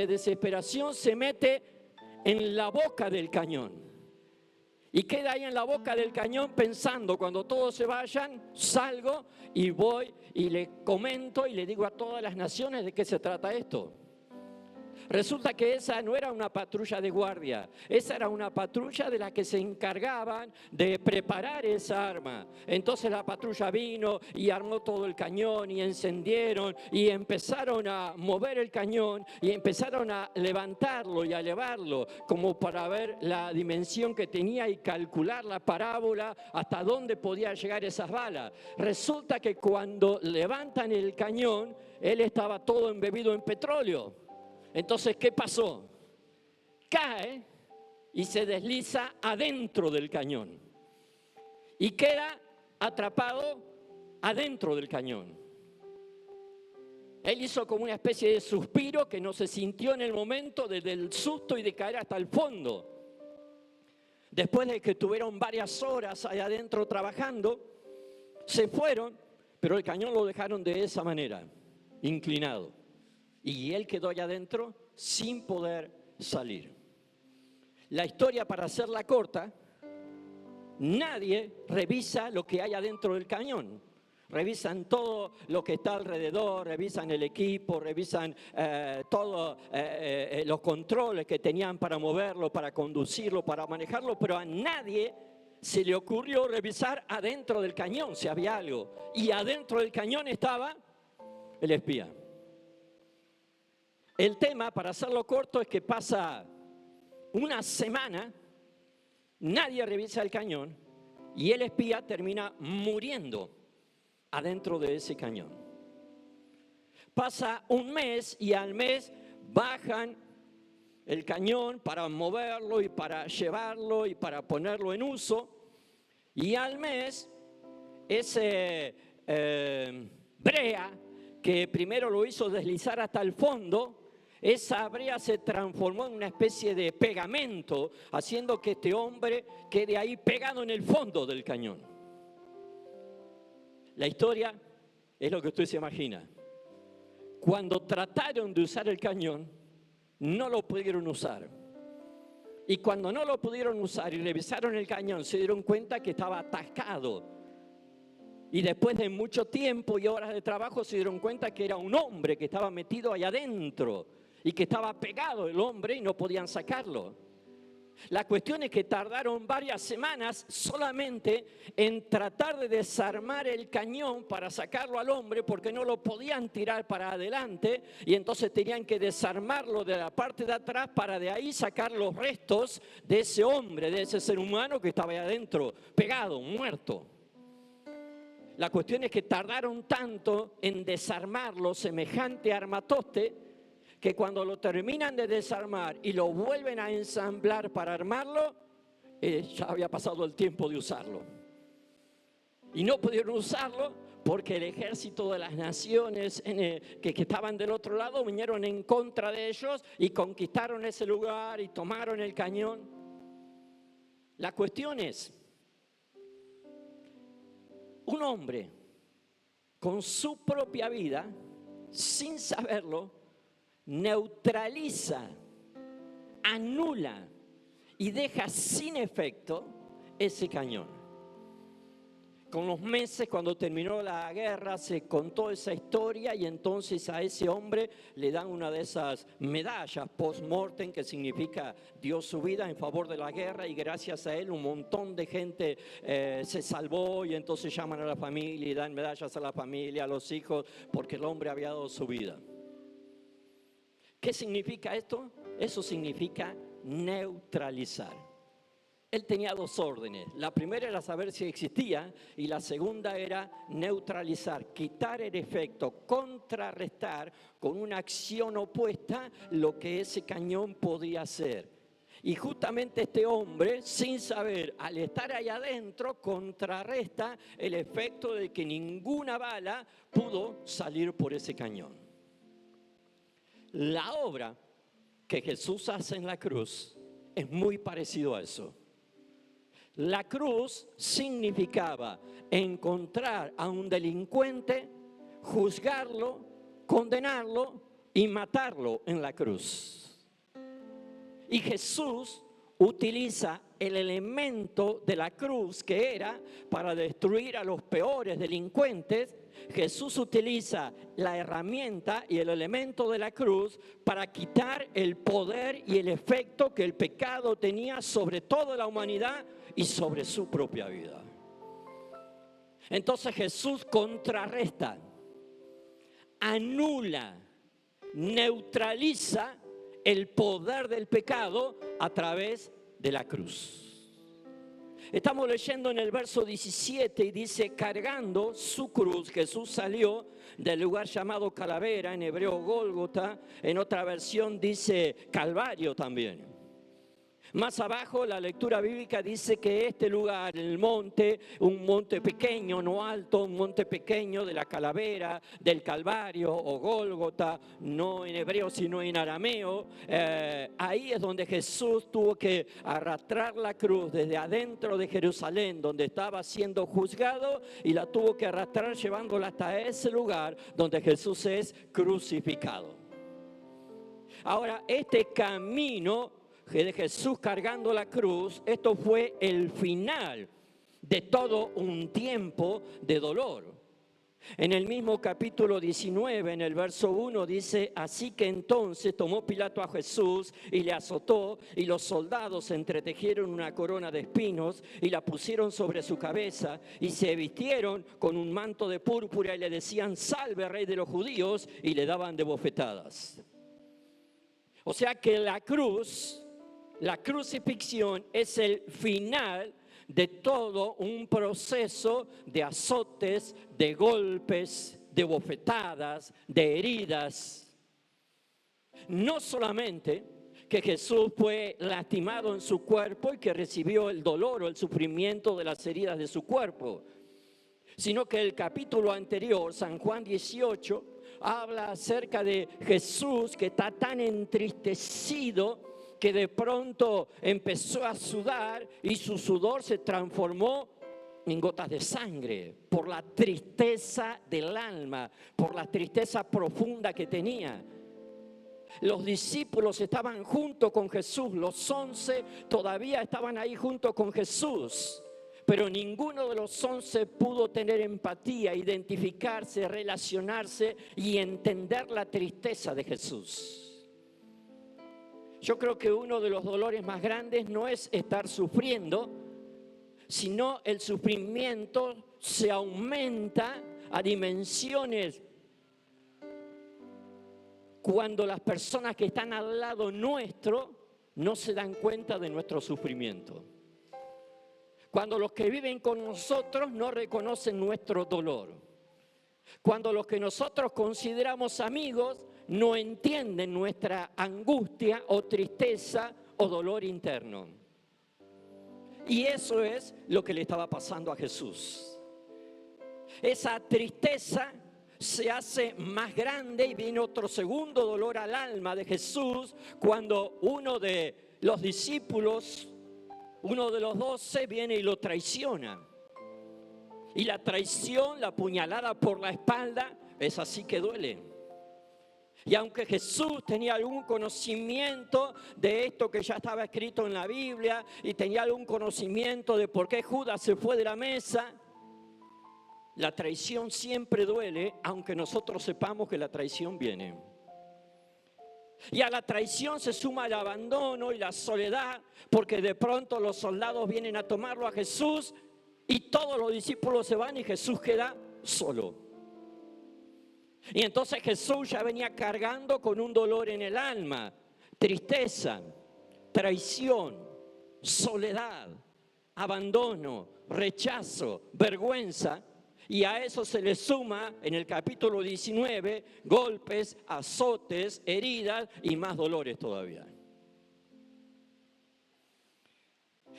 desesperación se mete en la boca del cañón. Y queda ahí en la boca del cañón pensando, cuando todos se vayan, salgo y voy y le comento y le digo a todas las naciones de qué se trata esto. Resulta que esa no era una patrulla de guardia, esa era una patrulla de la que se encargaban de preparar esa arma. Entonces la patrulla vino y armó todo el cañón y encendieron y empezaron a mover el cañón y empezaron a levantarlo y a elevarlo como para ver la dimensión que tenía y calcular la parábola hasta dónde podía llegar esas balas. Resulta que cuando levantan el cañón, él estaba todo embebido en petróleo. Entonces, ¿qué pasó? Cae y se desliza adentro del cañón y queda atrapado adentro del cañón. Él hizo como una especie de suspiro que no se sintió en el momento del susto y de caer hasta el fondo. Después de que tuvieron varias horas allá adentro trabajando, se fueron, pero el cañón lo dejaron de esa manera, inclinado. Y él quedó allá adentro sin poder salir. La historia, para hacerla corta, nadie revisa lo que hay adentro del cañón. Revisan todo lo que está alrededor, revisan el equipo, revisan todos los controles que tenían para moverlo, para conducirlo, para manejarlo, pero a nadie se le ocurrió revisar adentro del cañón si había algo. Y adentro del cañón estaba el espía. El tema, para hacerlo corto, es que pasa una semana, nadie revisa el cañón y el espía termina muriendo adentro de ese cañón. Pasa un mes y al mes bajan el cañón para moverlo y para llevarlo y para ponerlo en uso, y al mes ese brea que primero lo hizo deslizar hasta el fondo, esa brea se transformó en una especie de pegamento, haciendo que este hombre quede ahí pegado en el fondo del cañón. La historia es lo que usted se imagina. Cuando trataron de usar el cañón, no lo pudieron usar. Y cuando no lo pudieron usar y revisaron el cañón, se dieron cuenta que estaba atascado. Y después de mucho tiempo y horas de trabajo, se dieron cuenta que era un hombre que estaba metido allá adentro y que estaba pegado el hombre y no podían sacarlo. La cuestión es que tardaron varias semanas solamente en tratar de desarmar el cañón para sacarlo al hombre, porque no lo podían tirar para adelante, y entonces tenían que desarmarlo de la parte de atrás para de ahí sacar los restos de ese hombre, de ese ser humano que estaba ahí adentro, pegado, muerto. La cuestión es que tardaron tanto en desarmarlo, semejante armatoste, que cuando lo terminan de desarmar y lo vuelven a ensamblar para armarlo, ya había pasado el tiempo de usarlo. Y no pudieron usarlo porque el ejército de las naciones que estaban del otro lado vinieron en contra de ellos y conquistaron ese lugar y tomaron el cañón. La cuestión es, un hombre con su propia vida, sin saberlo, neutraliza, anula y deja sin efecto ese cañón. Con los meses, cuando terminó la guerra, se contó esa historia y entonces a ese hombre le dan una de esas medallas post-mortem, que significa dio su vida en favor de la guerra, y gracias a él un montón de gente se salvó, y entonces llaman a la familia y dan medallas a la familia, a los hijos, porque el hombre había dado su vida. ¿Qué significa esto? Eso significa neutralizar. Él tenía dos órdenes. La primera era saber si existía y la segunda era neutralizar, quitar el efecto, contrarrestar con una acción opuesta lo que ese cañón podía hacer. Y justamente este hombre, sin saber, al estar allá adentro, contrarresta el efecto de que ninguna bala pudo salir por ese cañón. La obra que Jesús hace en la cruz es muy parecido a eso. La cruz significaba encontrar a un delincuente, juzgarlo, condenarlo y matarlo en la cruz. Y Jesús utiliza el elemento de la cruz, que era para destruir a los peores delincuentes. Jesús utiliza la herramienta y el elemento de la cruz para quitar el poder y el efecto que el pecado tenía sobre toda la humanidad y sobre su propia vida. Entonces Jesús contrarresta, anula, neutraliza el poder del pecado a través de la cruz. Estamos leyendo en el verso 17 y dice: cargando su cruz, Jesús salió del lugar llamado Calavera, en hebreo Gólgota, en otra versión dice Calvario también. Más abajo la lectura bíblica dice que este lugar, el monte, un monte pequeño, no alto, un monte pequeño de la Calavera, del Calvario o Gólgota, no en hebreo sino en arameo, ahí es donde Jesús tuvo que arrastrar la cruz desde adentro de Jerusalén, donde estaba siendo juzgado, y la tuvo que arrastrar llevándola hasta ese lugar donde Jesús es crucificado. Ahora, este camino de Jesús cargando la cruz, esto fue el final de todo un tiempo de dolor. En el mismo capítulo 19, en el verso 1 dice: así que entonces tomó Pilato a Jesús y le azotó, y los soldados entretejieron una corona de espinos y la pusieron sobre su cabeza, y se vistieron con un manto de púrpura y le decían: salve, rey de los judíos, y le daban de bofetadas. O sea que la cruz, la crucifixión, es el final de todo un proceso de azotes, de golpes, de bofetadas, de heridas. No solamente que Jesús fue lastimado en su cuerpo y que recibió el dolor o el sufrimiento de las heridas de su cuerpo, sino que el capítulo anterior, San Juan 18, habla acerca de Jesús que está tan entristecido que de pronto empezó a sudar y su sudor se transformó en gotas de sangre por la tristeza del alma, por la tristeza profunda que tenía. los discípulos estaban junto con Jesús, los 11 todavía estaban ahí junto con Jesús, pero ninguno de los 11 pudo tener empatía, identificarse, relacionarse y entender la tristeza de Jesús. Yo creo que uno de los dolores más grandes no es estar sufriendo, sino el sufrimiento se aumenta a dimensiones cuando las personas que están al lado nuestro no se dan cuenta de nuestro sufrimiento. Cuando los que viven con nosotros no reconocen nuestro dolor. Cuando los que nosotros consideramos amigos no entienden nuestra angustia o tristeza o dolor interno. Y eso es lo que le estaba pasando a Jesús. Esa tristeza se hace más grande y viene otro segundo dolor al alma de Jesús cuando uno de los discípulos, uno de los 12, viene y lo traiciona. Y la traición, la puñalada por la espalda, es así que duele. Y aunque Jesús tenía algún conocimiento de esto que ya estaba escrito en la Biblia y tenía algún conocimiento de por qué Judas se fue de la mesa, la traición siempre duele, aunque nosotros sepamos que la traición viene. Y a la traición se suma el abandono y la soledad, porque de pronto los soldados vienen a tomarlo a Jesús y todos los discípulos se van y Jesús queda solo. Y entonces Jesús ya venía cargando con un dolor en el alma, tristeza, traición, soledad, abandono, rechazo, vergüenza. Y a eso se le suma en el capítulo 19 golpes, azotes, heridas y más dolores todavía.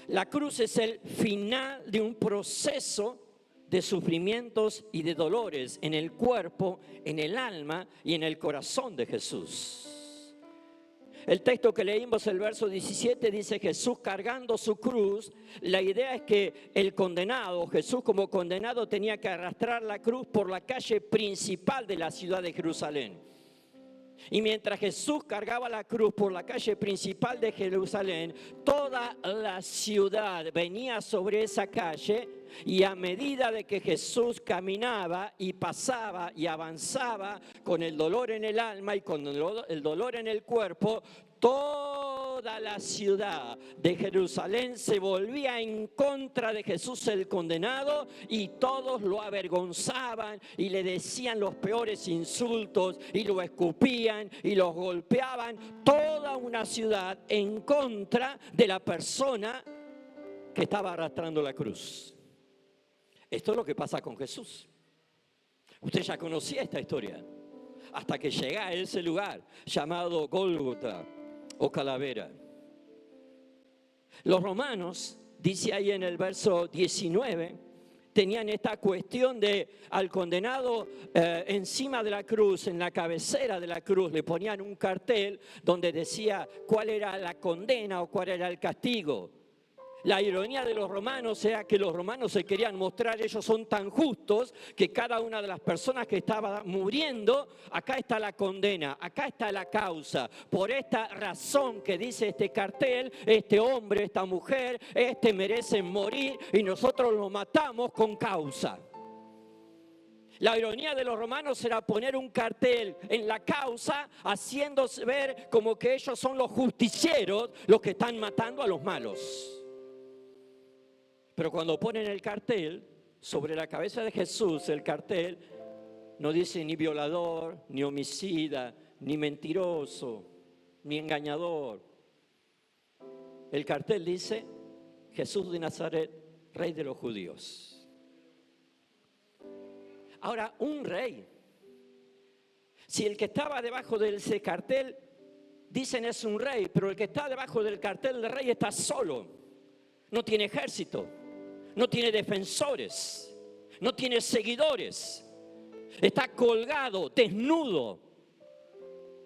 La cruz es el final de un proceso de sufrimientos y de dolores en el cuerpo, en el alma y en el corazón de Jesús. El texto que leímos, el verso 17, dice Jesús cargando su cruz. La idea es que el condenado, Jesús como condenado, tenía que arrastrar la cruz por la calle principal de la ciudad de Jerusalén. Y mientras Jesús cargaba la cruz por la calle principal de Jerusalén, toda la ciudad venía sobre esa calle, y a medida de que Jesús caminaba y pasaba y avanzaba con el dolor en el alma y con el dolor en el cuerpo, toda la ciudad de Jerusalén se volvía en contra de Jesús el condenado y todos lo avergonzaban y le decían los peores insultos y lo escupían y los golpeaban. Toda una ciudad en contra de la persona que estaba arrastrando la cruz. Esto es lo que pasa con Jesús. Usted ya conocía esta historia hasta que llega a ese lugar llamado Gólgota o calavera. Los romanos, dice ahí en el verso 19, tenían esta cuestión de al condenado encima de la cruz, en la cabecera de la cruz, le ponían un cartel donde decía cuál era la condena o cuál era el castigo. La ironía de los romanos era que los romanos se querían mostrar, ellos son tan justos que cada una de las personas que estaba muriendo, acá está la condena, acá está la causa. Por esta razón que dice este cartel, este hombre, esta mujer, merecen morir y nosotros lo matamos con causa. La ironía de los romanos era poner un cartel en la causa, haciéndose ver como que ellos son los justicieros, los que están matando a los malos. Pero cuando ponen el cartel sobre la cabeza de Jesús, el cartel no dice ni violador, ni homicida, ni mentiroso, ni engañador. El cartel dice Jesús de Nazaret, Rey de los judíos. Ahora, un rey, si el que estaba debajo de ese cartel dicen es un rey, pero el que está debajo del cartel de rey está solo, no tiene ejército, no tiene defensores, no tiene seguidores, está colgado, desnudo,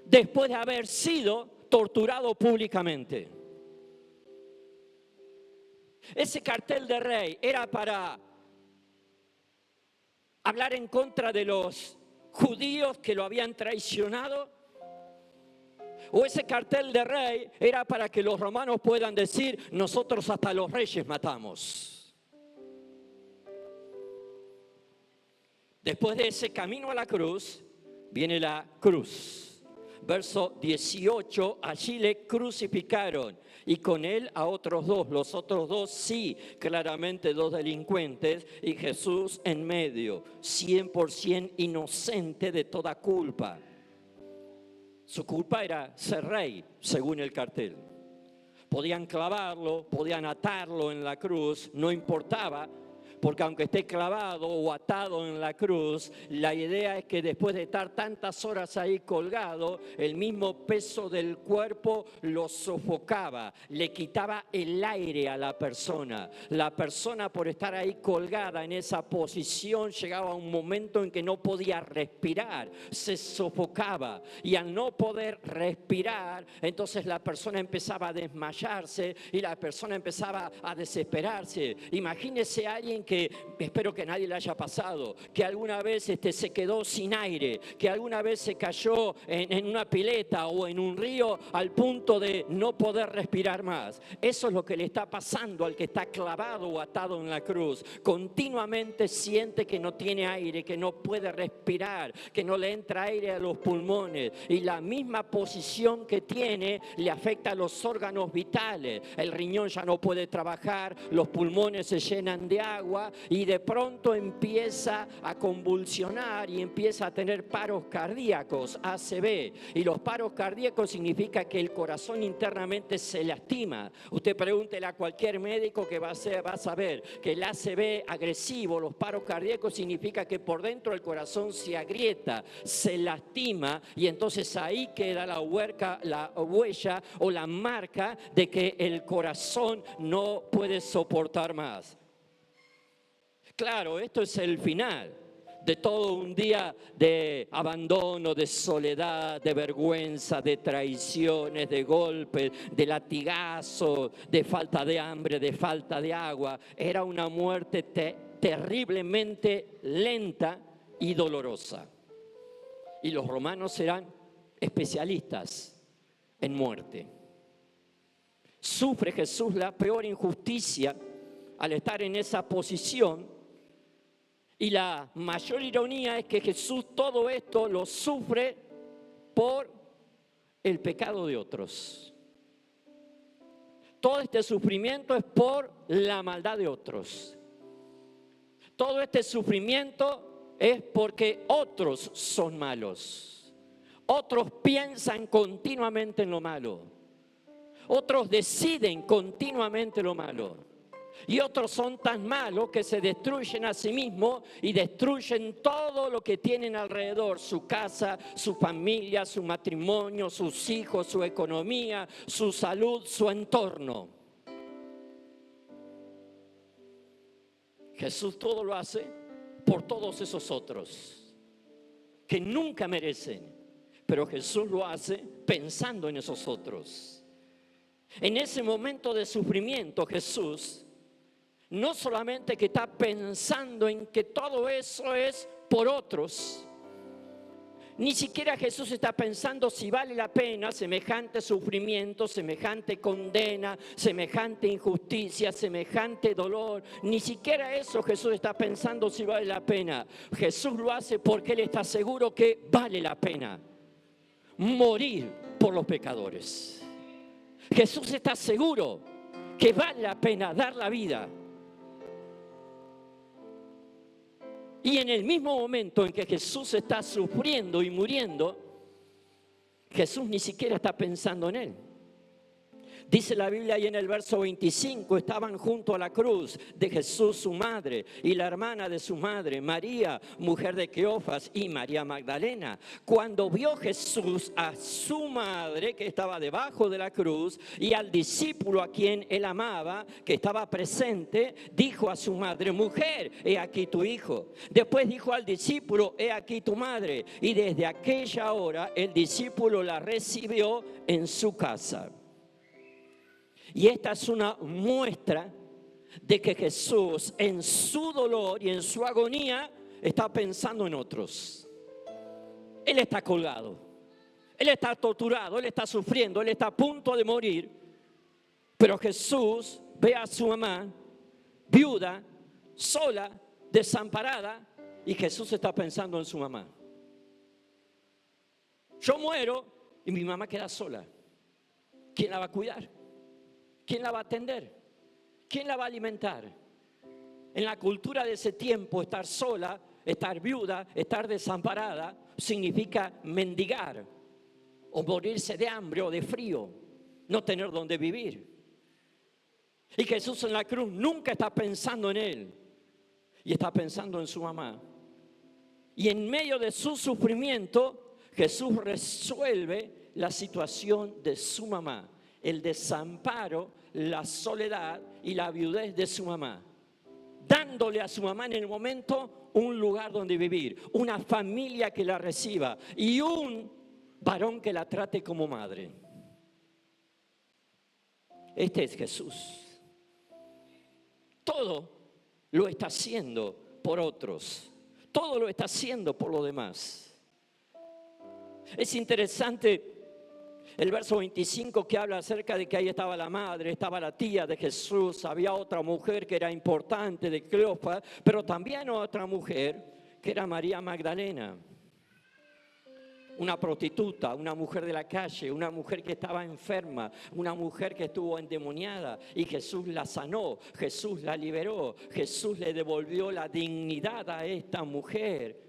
después de haber sido torturado públicamente. Ese cartel de rey era para hablar en contra de los judíos que lo habían traicionado, o ese cartel de rey era para que los romanos puedan decir, nosotros hasta los reyes matamos. Después de ese camino a la cruz, viene la cruz. Verso 18, allí le crucificaron y con él a otros dos. Los otros dos sí, claramente dos delincuentes y Jesús en medio, 100% inocente de toda culpa. Su culpa era ser rey, según el cartel. Podían clavarlo, podían atarlo en la cruz, no importaba. Porque aunque esté clavado o atado en la cruz, la idea es que después de estar tantas horas ahí colgado, el mismo peso del cuerpo lo sofocaba, le quitaba el aire a la persona. La persona, por estar ahí colgada en esa posición, llegaba a un momento en que no podía respirar, se sofocaba. Y al no poder respirar, entonces la persona empezaba a desmayarse y la persona empezaba a desesperarse. Imagínese a alguien que, espero que nadie le haya pasado, que alguna vez se quedó sin aire, que alguna vez se cayó en una pileta o en un río al punto de no poder respirar más. Eso es lo que le está pasando al que está clavado o atado en la cruz. Continuamente siente que no tiene aire, que no puede respirar, que no le entra aire a los pulmones, y la misma posición que tiene le afecta a los órganos vitales. El riñón ya no puede trabajar, los pulmones se llenan de agua y de pronto empieza a convulsionar y empieza a tener paros cardíacos, ACV. Y los paros cardíacos significa que el corazón internamente se lastima. Usted pregúntele a cualquier médico que va a saber que el ACV agresivo, los paros cardíacos, significa que por dentro el corazón se agrieta, se lastima, y entonces ahí queda la huella o la marca de que el corazón no puede soportar más. Claro, esto es el final de todo un día de abandono, de soledad, de vergüenza, de traiciones, de golpes, de latigazos, de falta de hambre, de falta de agua. Era una muerte terriblemente lenta y dolorosa. Y los romanos eran especialistas en muerte. Sufre Jesús la peor injusticia al estar en esa posición. Y la mayor ironía es que Jesús todo esto lo sufre por el pecado de otros. Todo este sufrimiento es por la maldad de otros. Todo este sufrimiento es porque otros son malos. Otros piensan continuamente en lo malo. Otros deciden continuamente lo malo. Y otros son tan malos que se destruyen a sí mismos y destruyen todo lo que tienen alrededor: su casa, su familia, su matrimonio, sus hijos, su economía, su salud, su entorno. Jesús todo lo hace por todos esos otros que nunca merecen, pero Jesús lo hace pensando en esos otros. En ese momento de sufrimiento, Jesús no solamente que está pensando en que todo eso es por otros, ni siquiera Jesús está pensando si vale la pena semejante sufrimiento, semejante condena, semejante injusticia, semejante dolor. Ni siquiera eso Jesús está pensando si vale la pena. Jesús lo hace porque Él está seguro que vale la pena morir por los pecadores. Jesús está seguro que vale la pena dar la vida. Y en el mismo momento en que Jesús está sufriendo y muriendo, Jesús ni siquiera está pensando en Él. Dice la Biblia ahí en el verso 25, estaban junto a la cruz de Jesús su madre y la hermana de su madre, María, mujer de Cleofas, y María Magdalena. Cuando vio Jesús a su madre que estaba debajo de la cruz y al discípulo a quien él amaba que estaba presente, dijo a su madre: mujer, he aquí tu hijo. Después dijo al discípulo: he aquí tu madre. Y desde aquella hora el discípulo la recibió en su casa. Y esta es una muestra de que Jesús en su dolor y en su agonía está pensando en otros. Él está colgado. Él está torturado, él está sufriendo, él está a punto de morir. Pero Jesús ve a su mamá, viuda, sola, desamparada, y Jesús está pensando en su mamá. Yo muero y mi mamá queda sola. ¿Quién la va a cuidar? ¿Quién la va a atender? ¿Quién la va a alimentar? En la cultura de ese tiempo, estar sola, estar viuda, estar desamparada, significa mendigar o morirse de hambre o de frío, no tener donde vivir. Y Jesús en la cruz nunca está pensando en él, y está pensando en su mamá. Y en medio de su sufrimiento, Jesús resuelve la situación de su mamá, el desamparo, la soledad y la viudez de su mamá, dándole a su mamá en el momento un lugar donde vivir, una familia que la reciba y un varón que la trate como madre. Este es Jesús. Todo lo está haciendo por otros. Todo lo está haciendo por los demás. Es interesante el verso 25 que habla acerca de que ahí estaba la madre, estaba la tía de Jesús, había otra mujer que era importante de Cleofas, pero también otra mujer que era María Magdalena. Una prostituta, una mujer de la calle, una mujer que estaba enferma, una mujer que estuvo endemoniada y Jesús la sanó, Jesús la liberó, Jesús le devolvió la dignidad a esta mujer.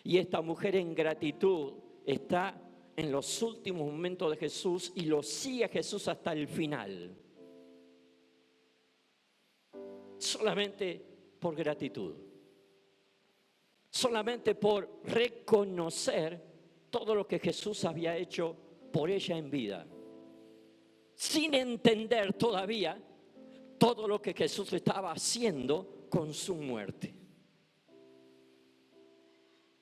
Y esta mujer en gratitud está en los últimos momentos de Jesús y lo sigue a Jesús hasta el final. Solamente por gratitud, solamente por reconocer todo lo que Jesús había hecho por ella en vida, sin entender todavía todo lo que Jesús estaba haciendo con su muerte.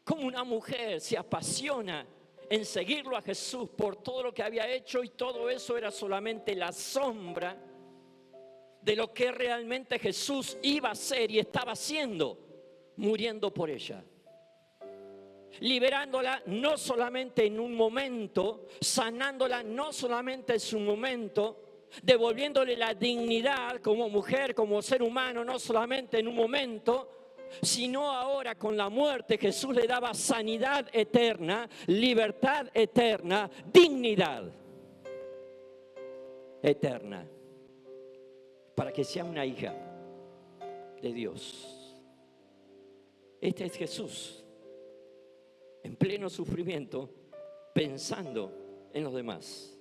Como una mujer se apasiona en seguirlo a Jesús por todo lo que había hecho, y todo eso era solamente la sombra de lo que realmente Jesús iba a hacer y estaba haciendo, muriendo por ella. Liberándola no solamente en un momento, sanándola no solamente en su momento, devolviéndole la dignidad como mujer, como ser humano, no solamente en un momento, sino ahora con la muerte Jesús le daba sanidad eterna, libertad eterna, dignidad eterna, para que sea una hija de Dios. Este es Jesús, en pleno sufrimiento, pensando en los demás.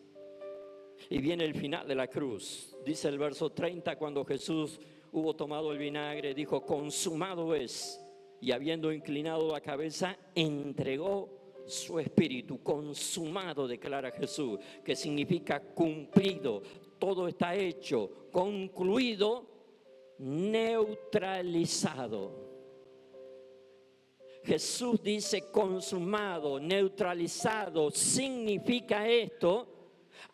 Y viene el final de la cruz. Dice el verso 30, cuando Jesús hubo tomado el vinagre, dijo: consumado es. Y habiendo inclinado la cabeza, entregó su espíritu. Consumado, declara Jesús, que significa cumplido. Todo está hecho, concluido, neutralizado. Jesús dice consumado, neutralizado. Significa esto: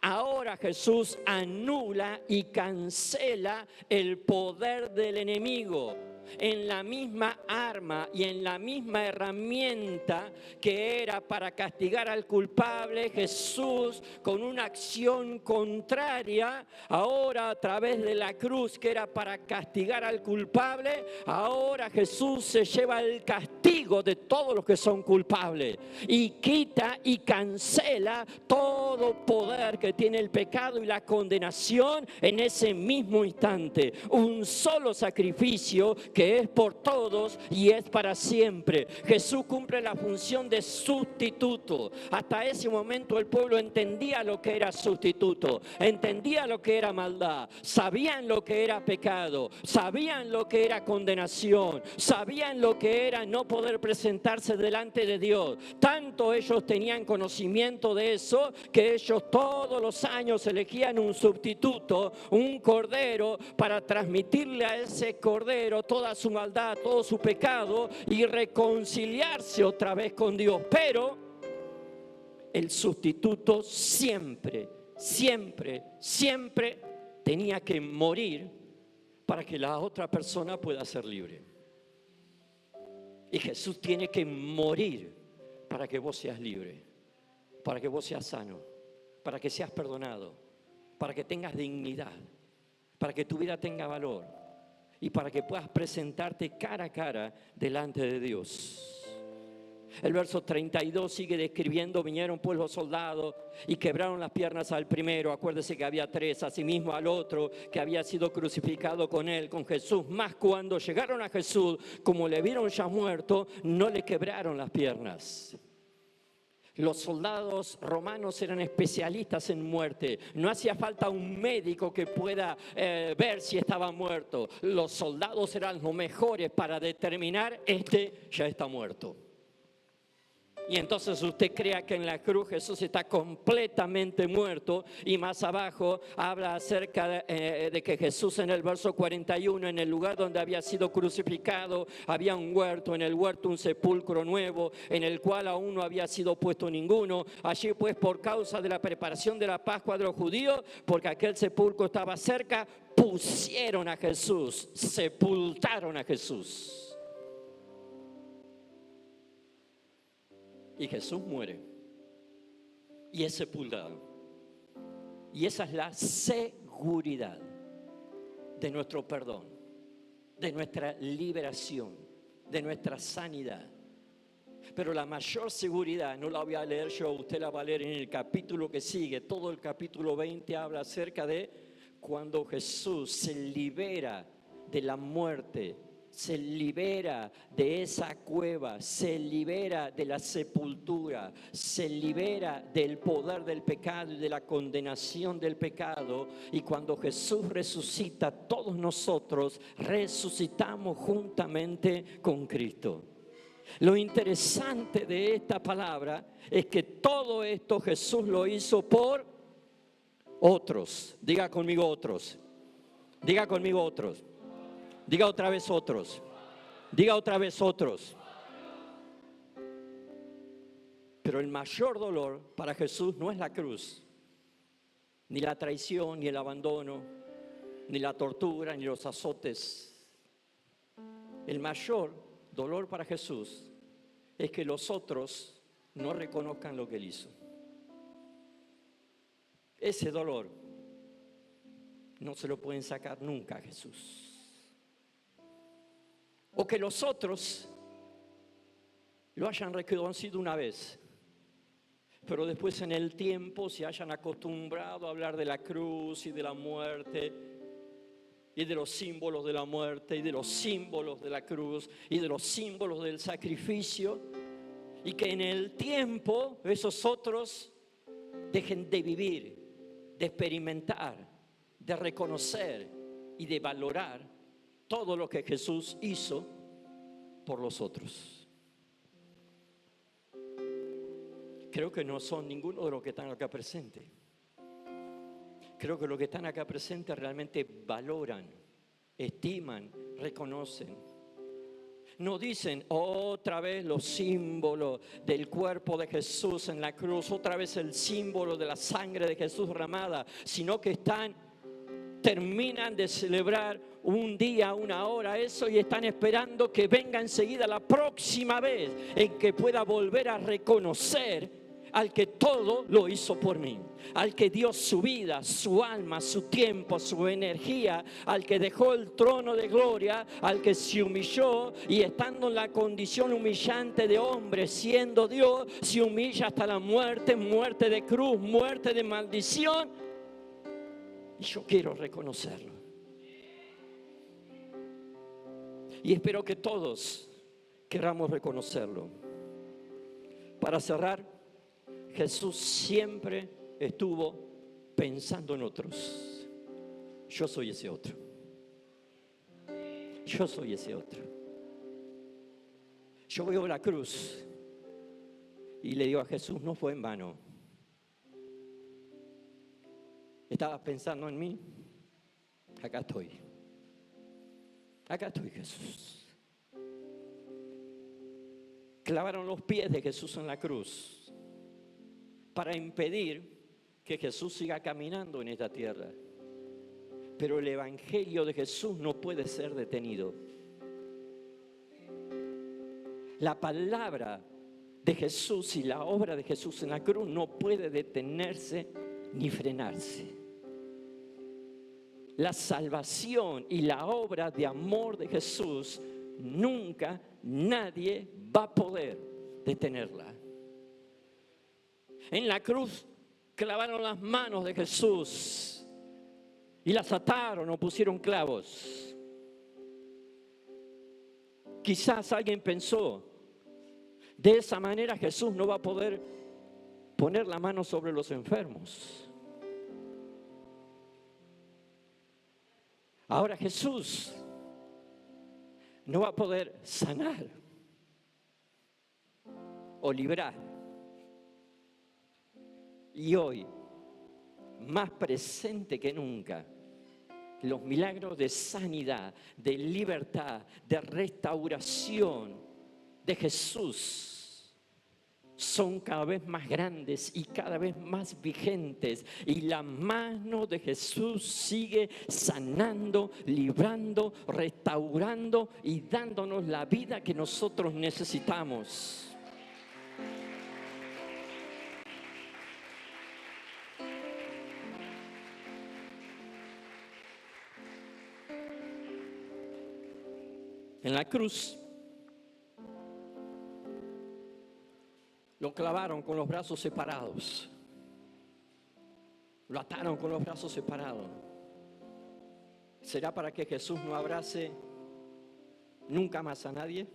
ahora Jesús anula y cancela el poder del enemigo. En la misma arma y en la misma herramienta que era para castigar al culpable, Jesús, con una acción contraria, ahora a través de la cruz, que era para castigar al culpable, ahora Jesús se lleva el castigo de todos los que son culpables y quita y cancela todo poder que tiene el pecado y la condenación en ese mismo instante. Un solo sacrificio que es por todos y es para siempre. Jesús cumple la función de sustituto. Hasta ese momento el pueblo entendía lo que era sustituto, entendía lo que era maldad, sabían lo que era pecado, sabían lo que era condenación, sabían lo que era no poder presentarse delante de Dios. Tanto ellos tenían conocimiento de eso que ellos todos los años elegían un sustituto, un cordero, para transmitirle a ese cordero toda su maldad, todo su pecado y reconciliarse otra vez con Dios. Pero el sustituto siempre tenía que morir para que la otra persona pueda ser libre. Y Jesús tiene que morir para que vos seas libre. para que vos seas sano, para que seas perdonado, para que tengas dignidad, para que tu vida tenga valor y para que puedas presentarte cara a cara delante de Dios. El verso 32 sigue describiendo: vinieron pues los soldados y quebraron las piernas al primero. Acuérdese que había 3, asimismo al otro que había sido crucificado con él, con Jesús. Mas cuando llegaron a Jesús, como le vieron ya muerto, no le quebraron las piernas. Los soldados romanos eran especialistas en muerte. No hacía falta un médico que pueda ver si estaba muerto. Los soldados eran los mejores para determinar: este ya está muerto. Y entonces usted crea que en la cruz Jesús está completamente muerto. Y más abajo habla acerca de que Jesús, en el verso 41, en el lugar donde había sido crucificado, había un huerto, en el huerto un sepulcro nuevo, en el cual aún no había sido puesto ninguno. Allí pues, por causa de la preparación de la Pascua de los judíos, porque aquel sepulcro estaba cerca, pusieron a Jesús, sepultaron a Jesús. Y Jesús muere y es sepultado. Y esa es la seguridad de nuestro perdón, de nuestra liberación, de nuestra sanidad. Pero la mayor seguridad, no la voy a leer yo, usted la va a leer en el capítulo que sigue. Todo el capítulo 20 habla acerca de cuando Jesús se libera de la muerte, se libera de esa cueva, se libera de la sepultura, se libera del poder del pecado y de la condenación del pecado. Y cuando Jesús resucita, todos nosotros resucitamos juntamente con Cristo. Lo interesante de esta palabra es que todo esto Jesús lo hizo por otros. Diga conmigo otros. Diga conmigo otros. Diga otra vez otros. Diga otra vez otros. Pero el mayor dolor para Jesús no es la cruz, ni la traición, ni el abandono, ni la tortura, ni los azotes. El mayor dolor para Jesús es que los otros no reconozcan lo que Él hizo. Ese dolor no se lo pueden sacar nunca a Jesús. O que los otros lo hayan reconocido una vez, pero después en el tiempo se hayan acostumbrado a hablar de la cruz y de la muerte y de los símbolos de la muerte y de los símbolos de la cruz y de los símbolos del sacrificio, y que en el tiempo esos otros dejen de vivir, de experimentar, de reconocer y de valorar todo lo que Jesús hizo por los otros. Creo que no son ninguno de los que están acá presentes. Creo que los que están acá presentes realmente valoran, estiman, reconocen. No dicen otra vez los símbolos del cuerpo de Jesús en la cruz, otra vez el símbolo de la sangre de Jesús derramada, sino que terminan de celebrar un día, una hora eso, y están esperando que venga enseguida la próxima vez en que pueda volver a reconocer al que todo lo hizo por mí, al que dio su vida, su alma, su tiempo, su energía, al que dejó el trono de gloria, al que se humilló y estando en la condición humillante de hombre, siendo Dios, se humilla hasta la muerte, muerte de cruz, muerte de maldición. Y yo quiero reconocerlo. Y espero que todos queramos reconocerlo. Para cerrar, Jesús siempre estuvo pensando en otros. Yo soy ese otro. Yo soy ese otro. Yo veo la cruz y le digo a Jesús, no fue en vano. ¿Estabas pensando en mí? Acá estoy. Acá estoy, Jesús. Clavaron los pies de Jesús en la cruz para impedir que Jesús siga caminando en esta tierra. Pero el evangelio de Jesús no puede ser detenido. La palabra de Jesús y la obra de Jesús en la cruz no puede detenerse ni frenarse. La salvación y la obra de amor de Jesús, nunca nadie va a poder detenerla. En la cruz clavaron las manos de Jesús y las ataron o pusieron clavos. Quizás alguien pensó, de esa manera Jesús no va a poder poner la mano sobre los enfermos. Ahora Jesús no va a poder sanar o librar. Y hoy, más presente que nunca, los milagros de sanidad, de libertad, de restauración de Jesús son cada vez más grandes y cada vez más vigentes. Y la mano de Jesús sigue sanando, librando, restaurando y dándonos la vida que nosotros necesitamos. En la cruz lo clavaron con los brazos separados. Lo ataron con los brazos separados. ¿Será para que Jesús no abrace nunca más a nadie?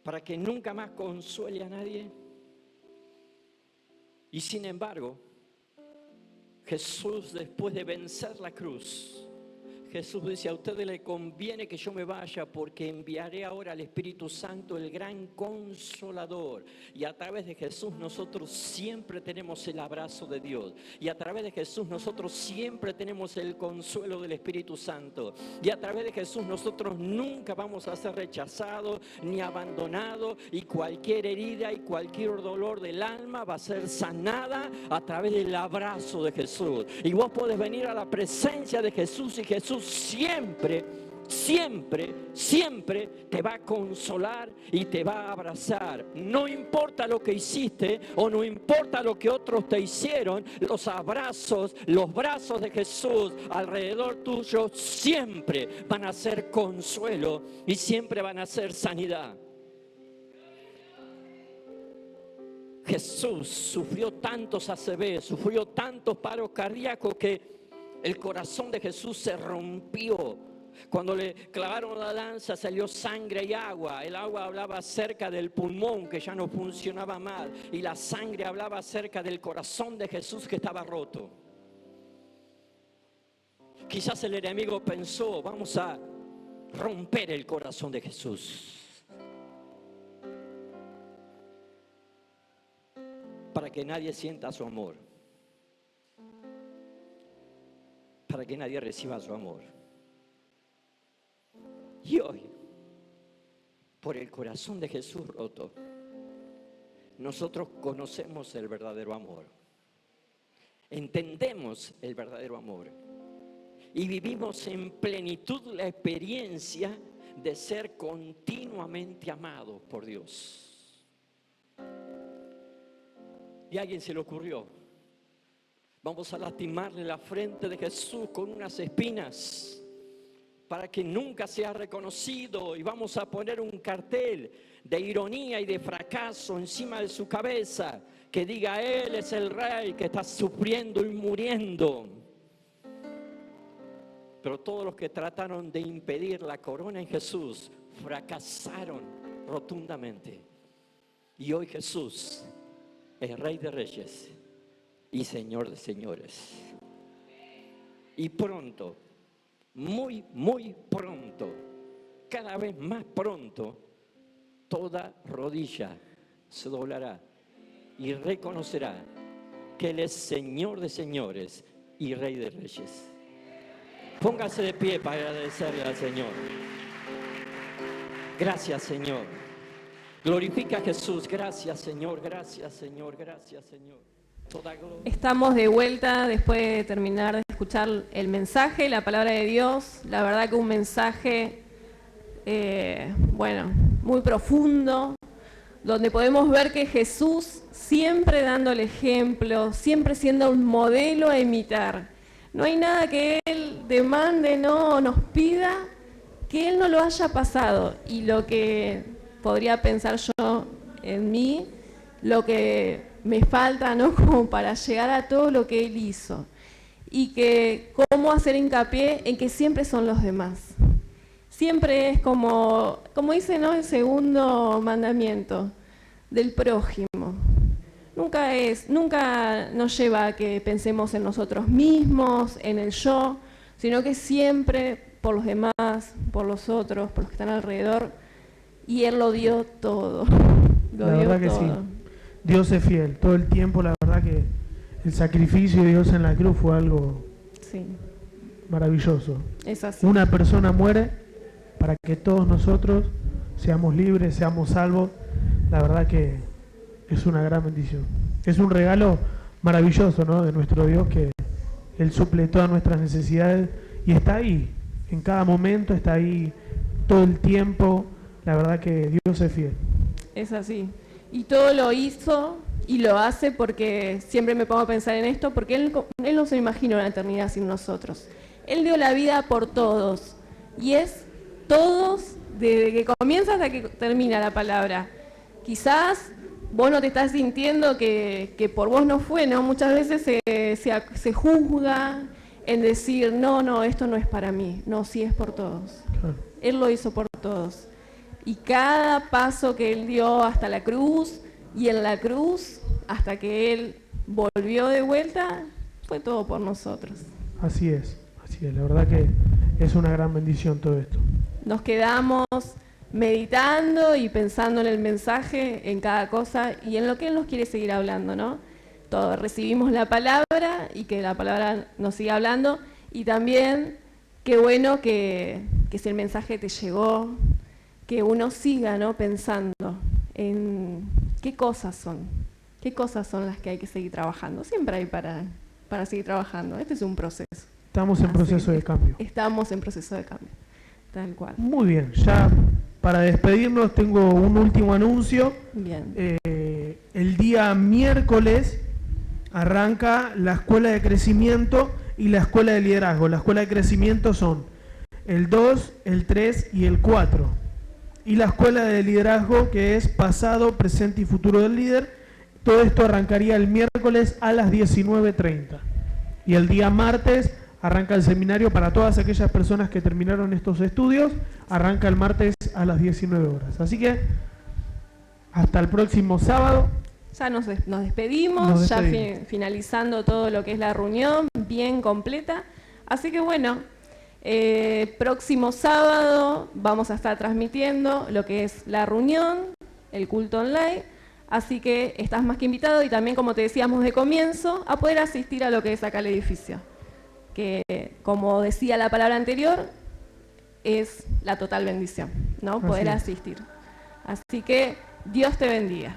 ¿Para que nunca más consuele a nadie? Y sin embargo, Jesús, después de vencer la cruz, Jesús dice: a ustedes les conviene que yo me vaya, porque enviaré ahora al Espíritu Santo, el gran Consolador. Y a través de Jesús nosotros siempre tenemos el abrazo de Dios. Y a través de Jesús nosotros siempre tenemos el consuelo del Espíritu Santo. Y a través de Jesús nosotros nunca vamos a ser rechazados ni abandonados. Y cualquier herida y cualquier dolor del alma va a ser sanada a través del abrazo de Jesús. Y vos podés venir a la presencia de Jesús, y Jesús siempre te va a consolar y te va a abrazar. No importa lo que hiciste o no importa lo que otros te hicieron, los abrazos, los brazos de Jesús alrededor tuyo siempre van a ser consuelo y siempre van a ser sanidad. Jesús sufrió tantos ACV, sufrió tantos paros cardíacos que el corazón de Jesús se rompió. Cuando le clavaron la lanza salió sangre y agua. El agua hablaba acerca del pulmón que ya no funcionaba mal, y la sangre hablaba acerca del corazón de Jesús que estaba roto. Quizás el enemigo pensó: vamos a romper el corazón de Jesús para que nadie sienta su amor, para que nadie reciba su amor. Y hoy, por el corazón de Jesús roto, nosotros conocemos el verdadero amor, entendemos el verdadero amor y vivimos en plenitud la experiencia de ser continuamente amados por Dios. Y a alguien se le ocurrió: vamos a lastimarle la frente de Jesús con unas espinas para que nunca sea reconocido, y vamos a poner un cartel de ironía y de fracaso encima de su cabeza que diga: Él es el Rey que está sufriendo y muriendo. Pero todos los que trataron de impedir la corona en Jesús fracasaron rotundamente. Y hoy Jesús es Rey de Reyes y Señor de Señores. Y pronto, muy, muy pronto, cada vez más pronto, toda rodilla se doblará y reconocerá que Él es Señor de Señores y Rey de Reyes. Póngase de pie para agradecerle al Señor. Gracias, Señor. Glorifica a Jesús. Gracias, Señor. Gracias, Señor. Gracias, Señor. Toda gloria. Estamos de vuelta después de terminar de escuchar el mensaje, la palabra de Dios. La verdad que un mensaje muy profundo, donde podemos ver que Jesús siempre dando el ejemplo, siempre siendo un modelo a imitar. No hay nada que Él demande, no nos pida, que Él no lo haya pasado. Y lo que podría pensar yo en mí, lo que me falta, ¿no? Como para llegar a todo lo que Él hizo. Y que cómo hacer hincapié en que siempre son los demás. Siempre es como dice, ¿no?, el segundo mandamiento, del prójimo. Nunca nos lleva a que pensemos en nosotros mismos, en el yo, sino que siempre por los demás, por los otros, por los que están alrededor, y Él lo dio todo. La verdad que sí. Dios es fiel todo el tiempo. La verdad que el sacrificio de Dios en la cruz fue algo maravilloso. Es así. Una persona muere para que todos nosotros seamos libres, seamos salvos. La verdad que es una gran bendición. Es un regalo maravilloso, ¿no?, de nuestro Dios, que Él suple todas nuestras necesidades y está ahí, en cada momento, está ahí todo el tiempo. La verdad que Dios es fiel. Es así. Y todo lo hizo y lo hace porque siempre me pongo a pensar en esto, porque Él no se imagina una eternidad sin nosotros. Él dio la vida por todos. Y es todos, desde que comienza hasta que termina la palabra. Quizás vos no te estás sintiendo que por vos no fue, ¿no? Muchas veces se juzga en decir, no, esto no es para mí. No, sí es por todos. Claro. Él lo hizo por todos. Y cada paso que Él dio hasta la cruz, y en la cruz, hasta que Él volvió de vuelta, fue todo por nosotros. Así es. La verdad que es una gran bendición todo esto. Nos quedamos meditando y pensando en el mensaje, en cada cosa y en lo que Él nos quiere seguir hablando, ¿no? Todo, recibimos la palabra y que la palabra nos siga hablando, y también qué bueno que si el mensaje te llegó, que uno siga, ¿no?, pensando en qué cosas son las que hay que seguir trabajando. Siempre hay para seguir trabajando. Este es un proceso. Estamos en proceso de cambio. Estamos en proceso de cambio, tal cual. Muy bien, ya para despedirnos tengo un último anuncio. Bien. El día miércoles arranca la escuela de crecimiento y la escuela de liderazgo. La escuela de crecimiento son el 2, el 3 y el 4. Y la escuela de liderazgo, que es pasado, presente y futuro del líder. Todo esto arrancaría el miércoles a las 19:30. Y el día martes arranca el seminario para todas aquellas personas que terminaron estos estudios. Arranca el martes a las 19 horas. Así que hasta el próximo sábado. Ya nos despedimos, ya finalizando todo lo que es la reunión, bien completa. Así que bueno, próximo sábado vamos a estar transmitiendo lo que es la reunión, el culto online. Así que estás más que invitado, y también, como te decíamos de comienzo, a poder asistir a lo que es acá el edificio. Que, como decía la palabra anterior, es la total bendición, ¿no? Poder asistir. Así que Dios te bendiga.